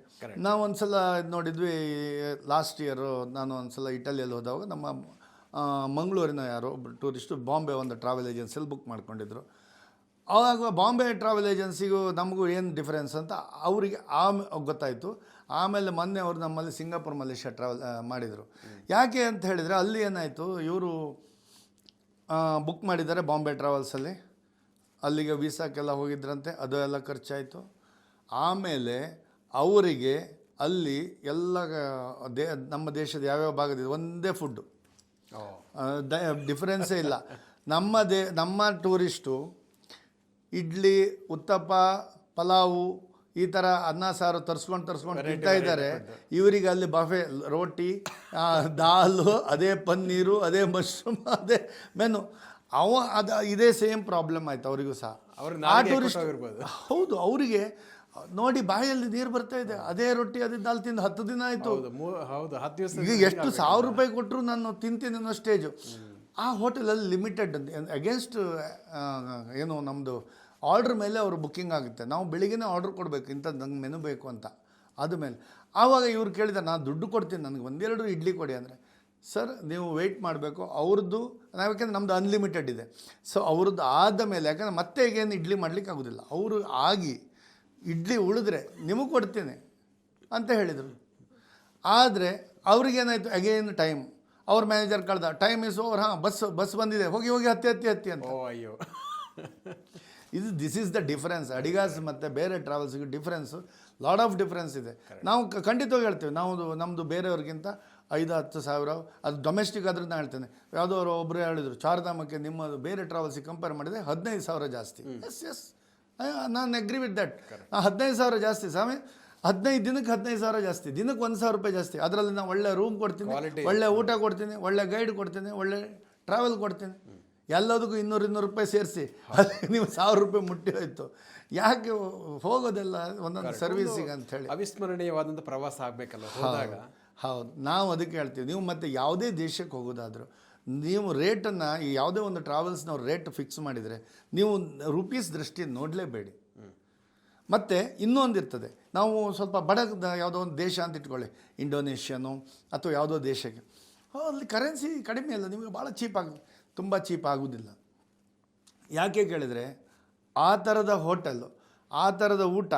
ನಾವು ಒಂದು ಸಲ ನೋಡಿದ್ವಿ, ಲಾಸ್ಟ್ ಇಯರು ನಾನು ಒಂದು ಸಲ ಇಟಲಿಯಲ್ಲಿ ಹೋದಾಗ ನಮ್ಮ ಮಂಗಳೂರಿನ ಯಾರೋ ಒಬ್ಬರು ಟೂರಿಸ್ಟು ಬಾಂಬೆ ಒಂದು ಟ್ರಾವೆಲ್ ಏಜೆನ್ಸಿಯಲ್ಲಿ ಬುಕ್ ಮಾಡ್ಕೊಂಡಿದ್ರು. ಆವಾಗ ಬಾಂಬೆ ಟ್ರಾವೆಲ್ ಏಜೆನ್ಸಿಗೂ ನಮಗೂ ಏನು ಡಿಫರೆನ್ಸ್ ಅಂತ ಅವರಿಗೆ ಗೊತ್ತಾಯಿತು. ಆಮೇಲೆ ಮೊನ್ನೆ ಅವರು ನಮ್ಮಲ್ಲಿ ಸಿಂಗಾಪುರ್ ಮಲೇಷ್ಯಾ ಟ್ರಾವೆಲ್ ಮಾಡಿದರು. ಯಾಕೆ ಅಂತ ಹೇಳಿದರೆ, ಅಲ್ಲಿ ಏನಾಯಿತು, ಇವರು ಬುಕ್ ಮಾಡಿದ್ದಾರೆ ಬಾಂಬೆ ಟ್ರಾವೆಲ್ಸಲ್ಲಿ, ಅಲ್ಲಿಗೆ ವೀಸಾಕ್ಕೆಲ್ಲ ಹೋಗಿದ್ರಂತೆ, ಅದು ಎಲ್ಲ ಖರ್ಚಾಯಿತು. ಆಮೇಲೆ ಅವರಿಗೆ ಅಲ್ಲಿ ಎಲ್ಲ ನಮ್ಮ ದೇಶದ ಯಾವ್ಯಾವ ಭಾಗದಿದೆ ಒಂದೇ ಫುಡ್ಡು, ಡಿಫ್ರೆನ್ಸೇ ಇಲ್ಲ. ನಮ್ಮ ಟೂರಿಸ್ಟು ಇಡ್ಲಿ, ಉತ್ತಪ್ಪ, ಪಲಾವು ಈ ಥರ ಅನ್ನ ಸಾರು ತರಿಸ್ಕೊಂಡು ತಿಂತಾ ಇದ್ದಾರೆ. ಇವರಿಗೆ ಅಲ್ಲಿ ಬಫೆ, ರೋಟಿ, ದಾಲು, ಅದೇ ಪನ್ನೀರು, ಅದೇ ಮಶ್ರೂಮ್, ಅದೇ ಮೆನು. ಇದೇ ಸೇಮ್ ಪ್ರಾಬ್ಲಮ್ ಆಯ್ತು ಅವರಿಗೂ ಸಹ. ಆ ಟೂರಿಸ್ಟ್ ಹೌದು, ಅವರಿಗೆ ನೋಡಿ ಬಾಯಲ್ಲಿ ನೀರು ಬರ್ತಾ ಇದೆ. ಅದೇ ರೊಟ್ಟಿ ಅದೇ ದಾಲ್ ತಿಂದು 10 ದಿನ ಆಯಿತು. ಈಗ ಎಷ್ಟು 1,000 ರೂಪಾಯಿ ಕೊಟ್ಟರು ನಾನು ತಿಂತೀನಿ ಅನ್ನೋ ಸ್ಟೇಜು. ಆ ಹೋಟೆಲಲ್ಲಿ ಲಿಮಿಟೆಡ್ ಅಗೇನ್ಸ್ಟ್ ಏನು ನಮ್ಮದು ಆರ್ಡ್ರ್ ಮೇಲೆ ಅವರು ಬುಕ್ಕಿಂಗ್ ಆಗುತ್ತೆ. ನಾವು ಬೆಳಿಗ್ಗೆನೇ ಆರ್ಡ್ರ್ ಕೊಡಬೇಕು, ಇಂಥದ್ದು ನಂಗೆ ಮೆನು ಬೇಕು ಅಂತ. ಆದಮೇಲೆ ಆವಾಗ ಇವ್ರು ಕೇಳಿದ್ದಾರೆ, ನಾನು ದುಡ್ಡು ಕೊಡ್ತೀನಿ, ನನಗೆ 1-2 ಇಡ್ಲಿ ಕೊಡಿ ಅಂದರೆ, ಸರ್ ನೀವು ವೆಯ್ಟ್ ಮಾಡಬೇಕು ಅವ್ರದ್ದು. ಯಾಕೆಂದರೆ ನಮ್ಮದು ಅನ್ಲಿಮಿಟೆಡ್ ಇದೆ. ಸೊ ಅವ್ರದ್ದು ಆದ ಮೇಲೆ, ಯಾಕಂದರೆ ಮತ್ತೆ ಈಗೇನು ಇಡ್ಲಿ ಮಾಡಲಿಕ್ಕೆ ಆಗೋದಿಲ್ಲ, ಅವರು ಆಗಿ ಇಡ್ಲಿ ಉಳಿದ್ರೆ ನಿಮಗೆ ಕೊಡ್ತೀನಿ ಅಂತ ಹೇಳಿದರು. ಆದರೆ ಅವ್ರಿಗೇನಾಯಿತು, ಅಗೇನ್ ಟೈಮ್. ಅವ್ರ ಮ್ಯಾನೇಜರ್ ಕಳ್ದ, ಟೈಮ್ ಇಸ್ ಓವರ್, ಹಾಂ ಬಸ್ ಬಂದಿದೆ, ಹೋಗಿ ಹೋಗಿ ಹತ್ತಿ ಅಂತ. ಓ ಅಯ್ಯೋ. This is the difference. Adigas ಮತ್ತು ಬೇರೆ ಟ್ರಾವೆಲ್ಸ್ಗೆ ಡಿಫ್ರೆನ್ಸು, ಲಾಟ್ ಆಫ್ ಡಿಫ್ರೆನ್ಸ್ ಇದೆ. ನಾವು ಖಂಡಿತವಾಗಿ ಹೇಳ್ತೀವಿ, ನಮ್ಮದು ಬೇರೆಯವ್ರಿಗಿಂತ 5-10 ಸಾವಿರ, ಅದು ಡೊಮೆಸ್ಟಿಕ್ ಆದ್ರೆ ನಾನು ಹೇಳ್ತೇನೆ. ಯಾವುದೋ ಒಬ್ಬರು ಹೇಳಿದರು, ಚಾರ್ಧಾಮಕ್ಕೆ ನಿಮ್ಮದು ಬೇರೆ ಟ್ರಾವೆಲ್ಸಿಗೆ ಕಂಪೇರ್ ಮಾಡಿದರೆ 15,000 ಜಾಸ್ತಿ. ಎಸ್ ನಾನು ಅಗ್ರಿ ವಿತ್ ದಟ್. 15,000 ಜಾಸ್ತಿ ಸ್ವಾಮಿ, 15 ದಿನಕ್ಕೆ 15,000 ಜಾಸ್ತಿ, ದಿನಕ್ಕೆ 1,000 ರೂಪಾಯಿ ಜಾಸ್ತಿ. ಅದರಲ್ಲಿ ನಾನು ಒಳ್ಳೆ ರೂಮ್ ಕೊಡ್ತೀನಿ, ಒಳ್ಳೆ ಊಟ ಕೊಡ್ತೀನಿ, ಒಳ್ಳೆ ಗೈಡ್ ಕೊಡ್ತೀನಿ, ಒಳ್ಳೆ ಟ್ರಾವೆಲ್ ಕೊಡ್ತೀನಿ. ಎಲ್ಲದಕ್ಕೂ 200 ರೂಪಾಯಿ ಸೇರಿಸಿ ನೀವು 1,000 ರೂಪಾಯಿ ಮುಟ್ಟಿ ಹೋಯ್ತು. ಯಾಕೆ ಹೋಗೋದೆಲ್ಲ ಒಂದೊಂದು ಸರ್ವಿಸಿಗೆ ಅಂಥೇಳಿ. ಅವಿಸ್ಮರಣೀಯವಾದಂಥ ಪ್ರವಾಸ ಆಗಬೇಕಲ್ಲ ಹೋದಾಗ. ಹೌದು, ನಾವು ಅದಕ್ಕೆ ಹೇಳ್ತೀವಿ. ನೀವು ಮತ್ತೆ ಯಾವುದೇ ದೇಶಕ್ಕೆ ಹೋಗೋದಾದರೂ ನೀವು ರೇಟನ್ನು, ಈ ಯಾವುದೇ ಒಂದು ಟ್ರಾವೆಲ್ಸ್ನವ್ರು ರೇಟ್ ಫಿಕ್ಸ್ ಮಾಡಿದರೆ ನೀವು ರುಪೀಸ್ ದೃಷ್ಟಿಯಿಂದ ನೋಡಲೇಬೇಡಿ. ಮತ್ತು ಇನ್ನೊಂದಿರ್ತದೆ, ನಾವು ಸ್ವಲ್ಪ ಬಡದ ಯಾವುದೋ ಒಂದು ದೇಶ ಅಂತ ಇಟ್ಕೊಳ್ಳಿ, ಇಂಡೋನೇಷ್ಯನೋ ಅಥವಾ ಯಾವುದೋ ದೇಶಕ್ಕೆ, ಅಲ್ಲಿ ಕರೆನ್ಸಿ ಕಡಿಮೆ ಅಲ್ಲ, ನಿಮಗೆ ಭಾಳ ತುಂಬ ಚೀಪ್ ಆಗೋದಿಲ್ಲ. ಯಾಕೆ ಕೇಳಿದರೆ ಆ ಥರದ ಹೋಟೆಲ್ಲು, ಆ ಥರದ ಊಟ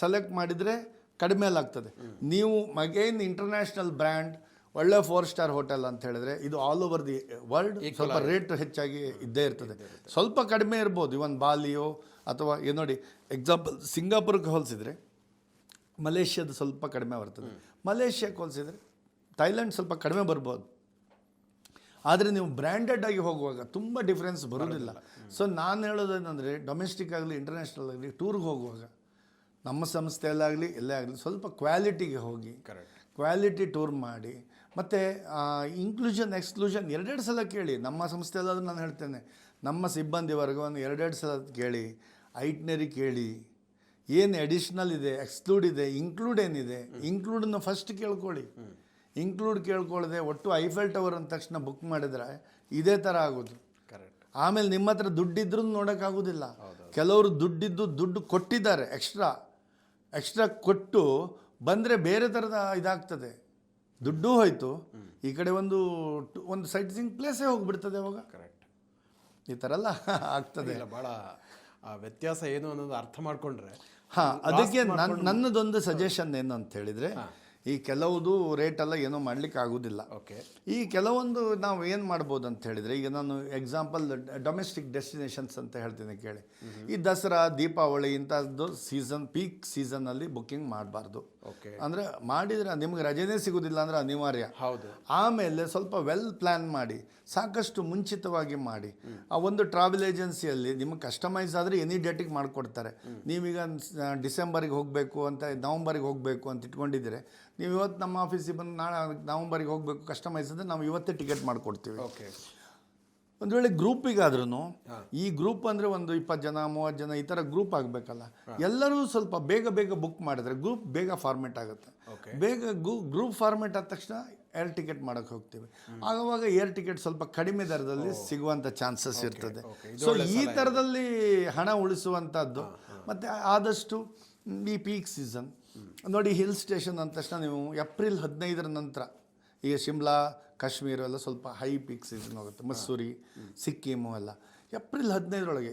ಸೆಲೆಕ್ಟ್ ಮಾಡಿದರೆ ಕಡಿಮೆಯಲ್ಲಾಗ್ತದೆ. ನೀವು ಅಗೈನ್ ಇಂಟರ್ನ್ಯಾಷನಲ್ ಬ್ರ್ಯಾಂಡ್, ಒಳ್ಳೆ 4 ಸ್ಟಾರ್ ಹೋಟೆಲ್ ಅಂತ ಹೇಳಿದ್ರೆ ಇದು ಆಲ್ ಓವರ್ ದಿ ವರ್ಲ್ಡ್ ಸ್ವಲ್ಪ ರೇಟ್ ಹೆಚ್ಚಾಗಿ ಇದ್ದೇ ಇರ್ತದೆ. ಸ್ವಲ್ಪ ಕಡಿಮೆ ಇರ್ಬೋದು, ಇವನ್ ಬಾಲಿಯೋ ಅಥವಾ ನೋಡಿ ಎಕ್ಸಾಂಪಲ್ ಸಿಂಗಾಪುರಕ್ಕೆ ಹೋಲಿಸಿದರೆ ಮಲೇಷ್ಯಾದ ಸ್ವಲ್ಪ ಕಡಿಮೆ ಬರ್ತದೆ, ಮಲೇಷ್ಯಾಕ್ಕೆ ಹೋಲಿಸಿದರೆ ಥೈಲ್ಯಾಂಡ್ ಸ್ವಲ್ಪ ಕಡಿಮೆ ಬರ್ಬೋದು. ಆದರೆ ನೀವು ಬ್ರ್ಯಾಂಡೆಡ್ ಆಗಿ ಹೋಗುವಾಗ ತುಂಬ ಡಿಫ್ರೆನ್ಸ್ ಬರೋದಿಲ್ಲ. ಸೊ ನಾನು ಹೇಳೋದೇನೆಂದರೆ, ಡೊಮೆಸ್ಟಿಕ್ ಆಗಲಿ ಇಂಟರ್ನ್ಯಾಷನಲ್ ಆಗಲಿ ಟೂರ್ಗೆ ಹೋಗುವಾಗ ನಮ್ಮ ಸಂಸ್ಥೆಯಲ್ಲಾಗಲಿ ಎಲ್ಲೇ ಆಗಲಿ ಸ್ವಲ್ಪ ಕ್ವಾಲಿಟಿಗೆ ಹೋಗಿ, ಕ್ವಾಲಿಟಿ ಟೂರ್ ಮಾಡಿ. ಮತ್ತು ಇನ್ಕ್ಲೂಷನ್ ಎಕ್ಸ್ಕ್ಲೂಷನ್ 2 ಸಲ ಕೇಳಿ. ನಮ್ಮ ಸಂಸ್ಥೆಯಲ್ಲಾದರೂ ನಾನು ಹೇಳ್ತೇನೆ, ನಮ್ಮ ಸಿಬ್ಬಂದಿ ವರ್ಗವನ್ನು 2 ಸಲ ಕೇಳಿ, ಐಟ್ನರಿ ಕೇಳಿ, ಏನು ಅಡಿಷ್ನಲ್ ಇದೆ, ಎಕ್ಸ್ಕ್ಲೂಡ್ ಇದೆ, ಇನ್ಕ್ಲೂಡ್ ಏನಿದೆ, ಇನ್ಕ್ಲೂಡನ್ನು ಫಸ್ಟ್ ಕೇಳ್ಕೊಳ್ಳಿ. ಇನ್ಕ್ಲೂಡ್ ಕೇಳ್ಕೊಳ್ಳದೆ ಒಟ್ಟು ಐಫೆಲ್ ಟವರ್ ಅಂದ ತಕ್ಷಣ ಬುಕ್ ಮಾಡಿದ್ರೆ ಇದೇ ಥರ ಆಗೋದು. ಆಮೇಲೆ ನಿಮ್ಮ ಹತ್ರ ದುಡ್ಡಿದ್ರೂ ನೋಡೋಕ್ಕಾಗೋದಿಲ್ಲ. ಕೆಲವರು ದುಡ್ಡು ಕೊಟ್ಟಿದ್ದಾರೆ, ಎಕ್ಸ್ಟ್ರಾ ಕೊಟ್ಟು ಬಂದರೆ ಬೇರೆ ಥರದ ಇದಾಗ್ತದೆ, ದುಡ್ಡು ಹೋಯ್ತು, ಈ ಕಡೆ ಒಂದು ಸೈಟ್ ಸೀಯಿಂಗ್ ಪ್ಲೇಸೇ ಹೋಗಿಬಿಡ್ತದೆ ಅವಾಗ. ಈ ಥರ ಎಲ್ಲ ಆಗ್ತದೆ. ಭಾಳ ವ್ಯತ್ಯಾಸ ಏನು ಅನ್ನೋದು ಅರ್ಥ ಮಾಡಿಕೊಂಡ್ರೆ. ಅದಕ್ಕೆ ನನ್ನದೊಂದು ಸಜೆಷನ್ ಏನು ಅಂತ ಹೇಳಿದರೆ, ಈ ಕೆಲವುದು ರೇಟೆಲ್ಲ ಏನೋ ಮಾಡಲಿಕ್ಕೆ ಆಗೋದಿಲ್ಲ. ಈ ಕೆಲವೊಂದು ನಾವು ಏನು ಮಾಡ್ಬೋದು ಅಂತ ಹೇಳಿದರೆ, ಈಗ ನಾನು ಎಕ್ಸಾಂಪಲ್ ಡೊಮೆಸ್ಟಿಕ್ ಡೆಸ್ಟಿನೇಷನ್ಸ್ ಅಂತ ಹೇಳ್ತೀನಿ ಕೇಳಿ. ಈ ದಸರಾ, ದೀಪಾವಳಿ ಇಂಥದ್ದು ಪೀಕ್ ಸೀಸನ್ನಲ್ಲಿ ಬುಕ್ಕಿಂಗ್ ಮಾಡಬಾರ್ದು. ಅಂದರೆ ಮಾಡಿದರೆ ನಿಮ್ಗೆ ರಜೆನೇ ಸಿಗೋದಿಲ್ಲ ಅಂದರೆ ಅನಿವಾರ್ಯ. ಆಮೇಲೆ ಸ್ವಲ್ಪ ವೆಲ್ ಪ್ಲ್ಯಾನ್ ಮಾಡಿ, ಸಾಕಷ್ಟು ಮುಂಚಿತವಾಗಿ ಮಾಡಿ. ಆ ಒಂದು ಟ್ರಾವೆಲ್ ಏಜೆನ್ಸಿಯಲ್ಲಿ ನಿಮಗೆ ಕಸ್ಟಮೈಸ್ ಆದರೆ ಎನಿ ಡೇಟಿಗೆ ಮಾಡಿಕೊಡ್ತಾರೆ. ನೀವೀಗ ಡಿಸೆಂಬರಿಗೆ ಹೋಗಬೇಕು ಅಂತ, ನವಂಬರಿಗೆ ಹೋಗಬೇಕು ಅಂತ ಇಟ್ಕೊಂಡಿದ್ದೀರಿ, ನೀವು ಇವತ್ತು ನಮ್ಮ ಆಫೀಸಿಗೆ ಬಂದು ನಾಳೆ ನವಂಬರಿಗೆ ಹೋಗಬೇಕು ಕಸ್ಟಮೈಸ್ ಅಂದರೆ ನಾವು ಇವತ್ತೇ ಟಿಕೆಟ್ ಮಾಡಿಕೊಡ್ತೀವಿ. ಒಂದು ವೇಳೆ ಗ್ರೂಪಿಗಾದ್ರೂ, ಈ ಗ್ರೂಪ್ ಅಂದರೆ ಒಂದು 20 ಜನ 30 ಜನ ಈ ಥರ ಗ್ರೂಪ್ ಆಗಬೇಕಲ್ಲ, ಎಲ್ಲರೂ ಸ್ವಲ್ಪ ಬೇಗ ಬುಕ್ ಮಾಡಿದ್ರೆ ಗ್ರೂಪ್ ಬೇಗ ಫಾರ್ಮೇಟ್ ಆಗುತ್ತೆ. ಗ್ರೂಪ್ ಫಾರ್ಮೇಟ್ ಆದ ತಕ್ಷಣ ಏರ್ ಟಿಕೆಟ್ ಮಾಡೋಕ್ಕೆ ಹೋಗ್ತೀವಿ. ಆವಾಗ ಏರ್ ಟಿಕೆಟ್ ಸ್ವಲ್ಪ ಕಡಿಮೆ ದರದಲ್ಲಿ ಸಿಗುವಂಥ ಚಾನ್ಸಸ್ ಇರ್ತದೆ. ಸೊ ಈ ಥರದಲ್ಲಿ ಹಣ ಉಳಿಸುವಂಥದ್ದು. ಮತ್ತು ಆದಷ್ಟು ಈ ಪೀಕ್ ಸೀಸನ್ ನೋಡಿ, ಹಿಲ್ ಸ್ಟೇಷನ್ ಅಂದ ತಕ್ಷಣ ನೀವು ಏಪ್ರಿಲ್ 15 ನಂತರ, ಈಗ ಶಿಮ್ಲಾ, ಕಾಶ್ಮೀರ ಎಲ್ಲ ಸ್ವಲ್ಪ ಹೈ ಪೀಕ್ ಸೀಸನ್ ಹೋಗುತ್ತೆ, ಮಸ್ಸೂರಿ, ಸಿಕ್ಕಿಮು ಎಲ್ಲ ಏಪ್ರಿಲ್ 15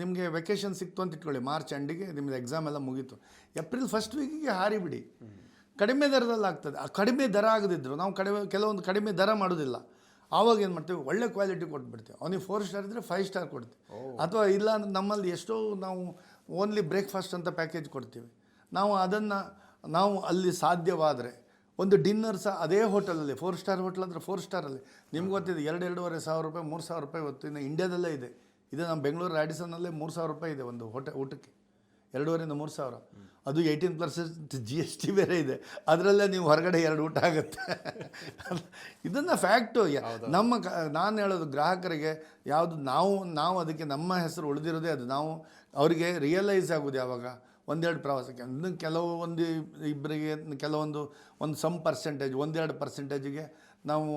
ನಿಮಗೆ ವೆಕೇಷನ್ ಸಿಕ್ತು ಅಂತ ಇಟ್ಕೊಳ್ಳಿ. ಮಾರ್ಚ್ ಎಂಡಿಗೆ ನಿಮ್ಮದು ಎಕ್ಸಾಮ್ ಎಲ್ಲ ಮುಗೀತು, ಏಪ್ರಿಲ್ ಫಸ್ಟ್ ವೀಕಿಗೆ ಹಾರಿಬಿಡಿ. ಕಡಿಮೆ ದರದಲ್ಲಿ ಆಗ್ತದೆ. ಆ ಕಡಿಮೆ ದರ ಆಗದಿದ್ದರು ನಾವು ಕೆಲವೊಂದು ಕಡಿಮೆ ದರ ಮಾಡೋದಿಲ್ಲ. ಆವಾಗ ಏನು ಮಾಡ್ತೀವಿ, ಒಳ್ಳೆ ಕ್ವಾಲಿಟಿ ಕೊಟ್ಬಿಡ್ತೀವಿ. ಅವನಿಗೆ 4 ಸ್ಟಾರ್ ಇದ್ದರೆ 5 ಸ್ಟಾರ್ ಕೊಡ್ತೀವಿ. ಅಥವಾ ಇಲ್ಲ ಅಂದ್ರೆ ನಮ್ಮಲ್ಲಿ ಎಷ್ಟೋ ನಾವು ಓನ್ಲಿ ಬ್ರೇಕ್ಫಾಸ್ಟ್ ಅಂತ ಪ್ಯಾಕೇಜ್ ಕೊಡ್ತೀವಿ. ನಾವು ಅಲ್ಲಿ ಸಾಧ್ಯವಾದರೆ ಒಂದು ಡಿನ್ನರ್ ಸಹ ಅದೇ ಹೋಟೆಲಲ್ಲಿ, 4 ಸ್ಟಾರ್ ಹೋಟೆಲ್ ಅಂದರೆ 4 ಸ್ಟಾರಲ್ಲಿ ನಿಮ್ಗೆ ಗೊತ್ತಿದೆ 2-2.5 ಸಾವಿರ ರೂಪಾಯಿ, 3 ಸಾವಿರ ರೂಪಾಯಿ ಇವತ್ತು ಇನ್ನು ಇಂಡಿಯಾದಲ್ಲೇ ಇದೆ. ನಮ್ಮ ಬೆಂಗಳೂರು ರ್ಯಾಡಿಸನ್ನಲ್ಲೇ 3 ಸಾವಿರ ರೂಪಾಯಿ ಇದೆ ಒಂದು ಊಟಕ್ಕೆ, 2.5ರಿಂದ 3 ಸಾವಿರ. ಅದು 18% GST ಬೇರೆ ಇದೆ. ಅದರಲ್ಲೇ ನೀವು ಹೊರಗಡೆ 2 ಊಟ ಆಗುತ್ತೆ. ಇದನ್ನು ಫ್ಯಾಕ್ಟು. ನಾನು ಹೇಳೋದು ಗ್ರಾಹಕರಿಗೆ, ಯಾವುದು ನಾವು ಅದಕ್ಕೆ ನಮ್ಮ ಹೆಸರು ಉಳಿದಿರೋದೇ ಅದು. ನಾವು ಅವರಿಗೆ ರಿಯಲೈಸ್ ಆಗೋದು ಯಾವಾಗ, 1-2 ಪ್ರವಾಸಕ್ಕೆ ಇಬ್ಬರಿಗೆ ಕೆಲವೊಂದು ಸಮ್ ಪರ್ಸೆಂಟೇಜ್ 1-2% ನಾವು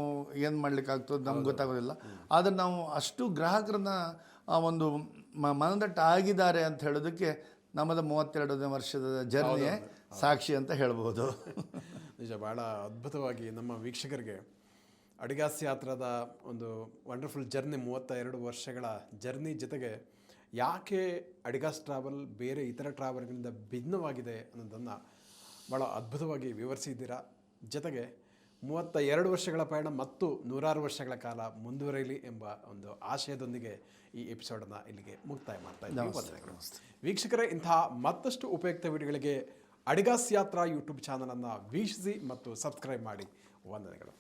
ಏನು ಮಾಡಲಿಕ್ಕಾಗ್ತದೆ ನಮ್ಗೆ ಗೊತ್ತಾಗೋದಿಲ್ಲ. ಆದರೆ ನಾವು ಅಷ್ಟು ಗ್ರಾಹಕರನ್ನ ಒಂದು ಮನದಟ್ಟ ಆಗಿದ್ದಾರೆ ಅಂತ ಹೇಳೋದಕ್ಕೆ ನಮ್ಮದು 32ನೇ ವರ್ಷದ ಜರ್ನಿಯೇ ಸಾಕ್ಷಿ ಅಂತ ಹೇಳ್ಬೋದು. ನಿಜ, ಭಾಳ ಅದ್ಭುತವಾಗಿ ನಮ್ಮ ವೀಕ್ಷಕರಿಗೆ ಅಡಿಗಾಸ್ ಯಾತ್ರಾದ ಒಂದು ವಂಡರ್ಫುಲ್ ಜರ್ನಿ, 32 ವರ್ಷಗಳ ಜರ್ನಿ ಜೊತೆಗೆ ಯಾಕೆ ಅಡಿಗಾಸ್ ಟ್ರಾವೆಲ್ ಬೇರೆ ಇತರ ಟ್ರಾವೆಲ್ಗಳಿಂದ ಭಿನ್ನವಾಗಿದೆ ಅನ್ನೋದನ್ನು ಭಾಳ ಅದ್ಭುತವಾಗಿ ವಿವರಿಸಿದ್ದೀರಾ. ಜೊತೆಗೆ 32 ವರ್ಷಗಳ ಪಯಣ ಮತ್ತು 106 ವರ್ಷಗಳ ಕಾಲ ಮುಂದುವರಿಯಲಿ ಎಂಬ ಒಂದು ಆಶಯದೊಂದಿಗೆ ಈ ಎಪಿಸೋಡನ್ನು ಇಲ್ಲಿಗೆ ಮುಕ್ತಾಯ ಮಾಡ್ತಾ ಇದ್ದೀವಿ. ವಂದನೆಗಳು. ವೀಕ್ಷಕರೇ, ಇಂತಹ ಮತ್ತಷ್ಟು ಉಪಯುಕ್ತ ವಿಡಿಯೋಗಳಿಗೆ ಅಡಿಗಾಸ್ ಯಾತ್ರಾ ಯೂಟ್ಯೂಬ್ ಚಾನಲನ್ನು ವೀಕ್ಷಿಸಿ ಮತ್ತು ಸಬ್ಸ್ಕ್ರೈಬ್ ಮಾಡಿ. ವಂದನೆಗಳು.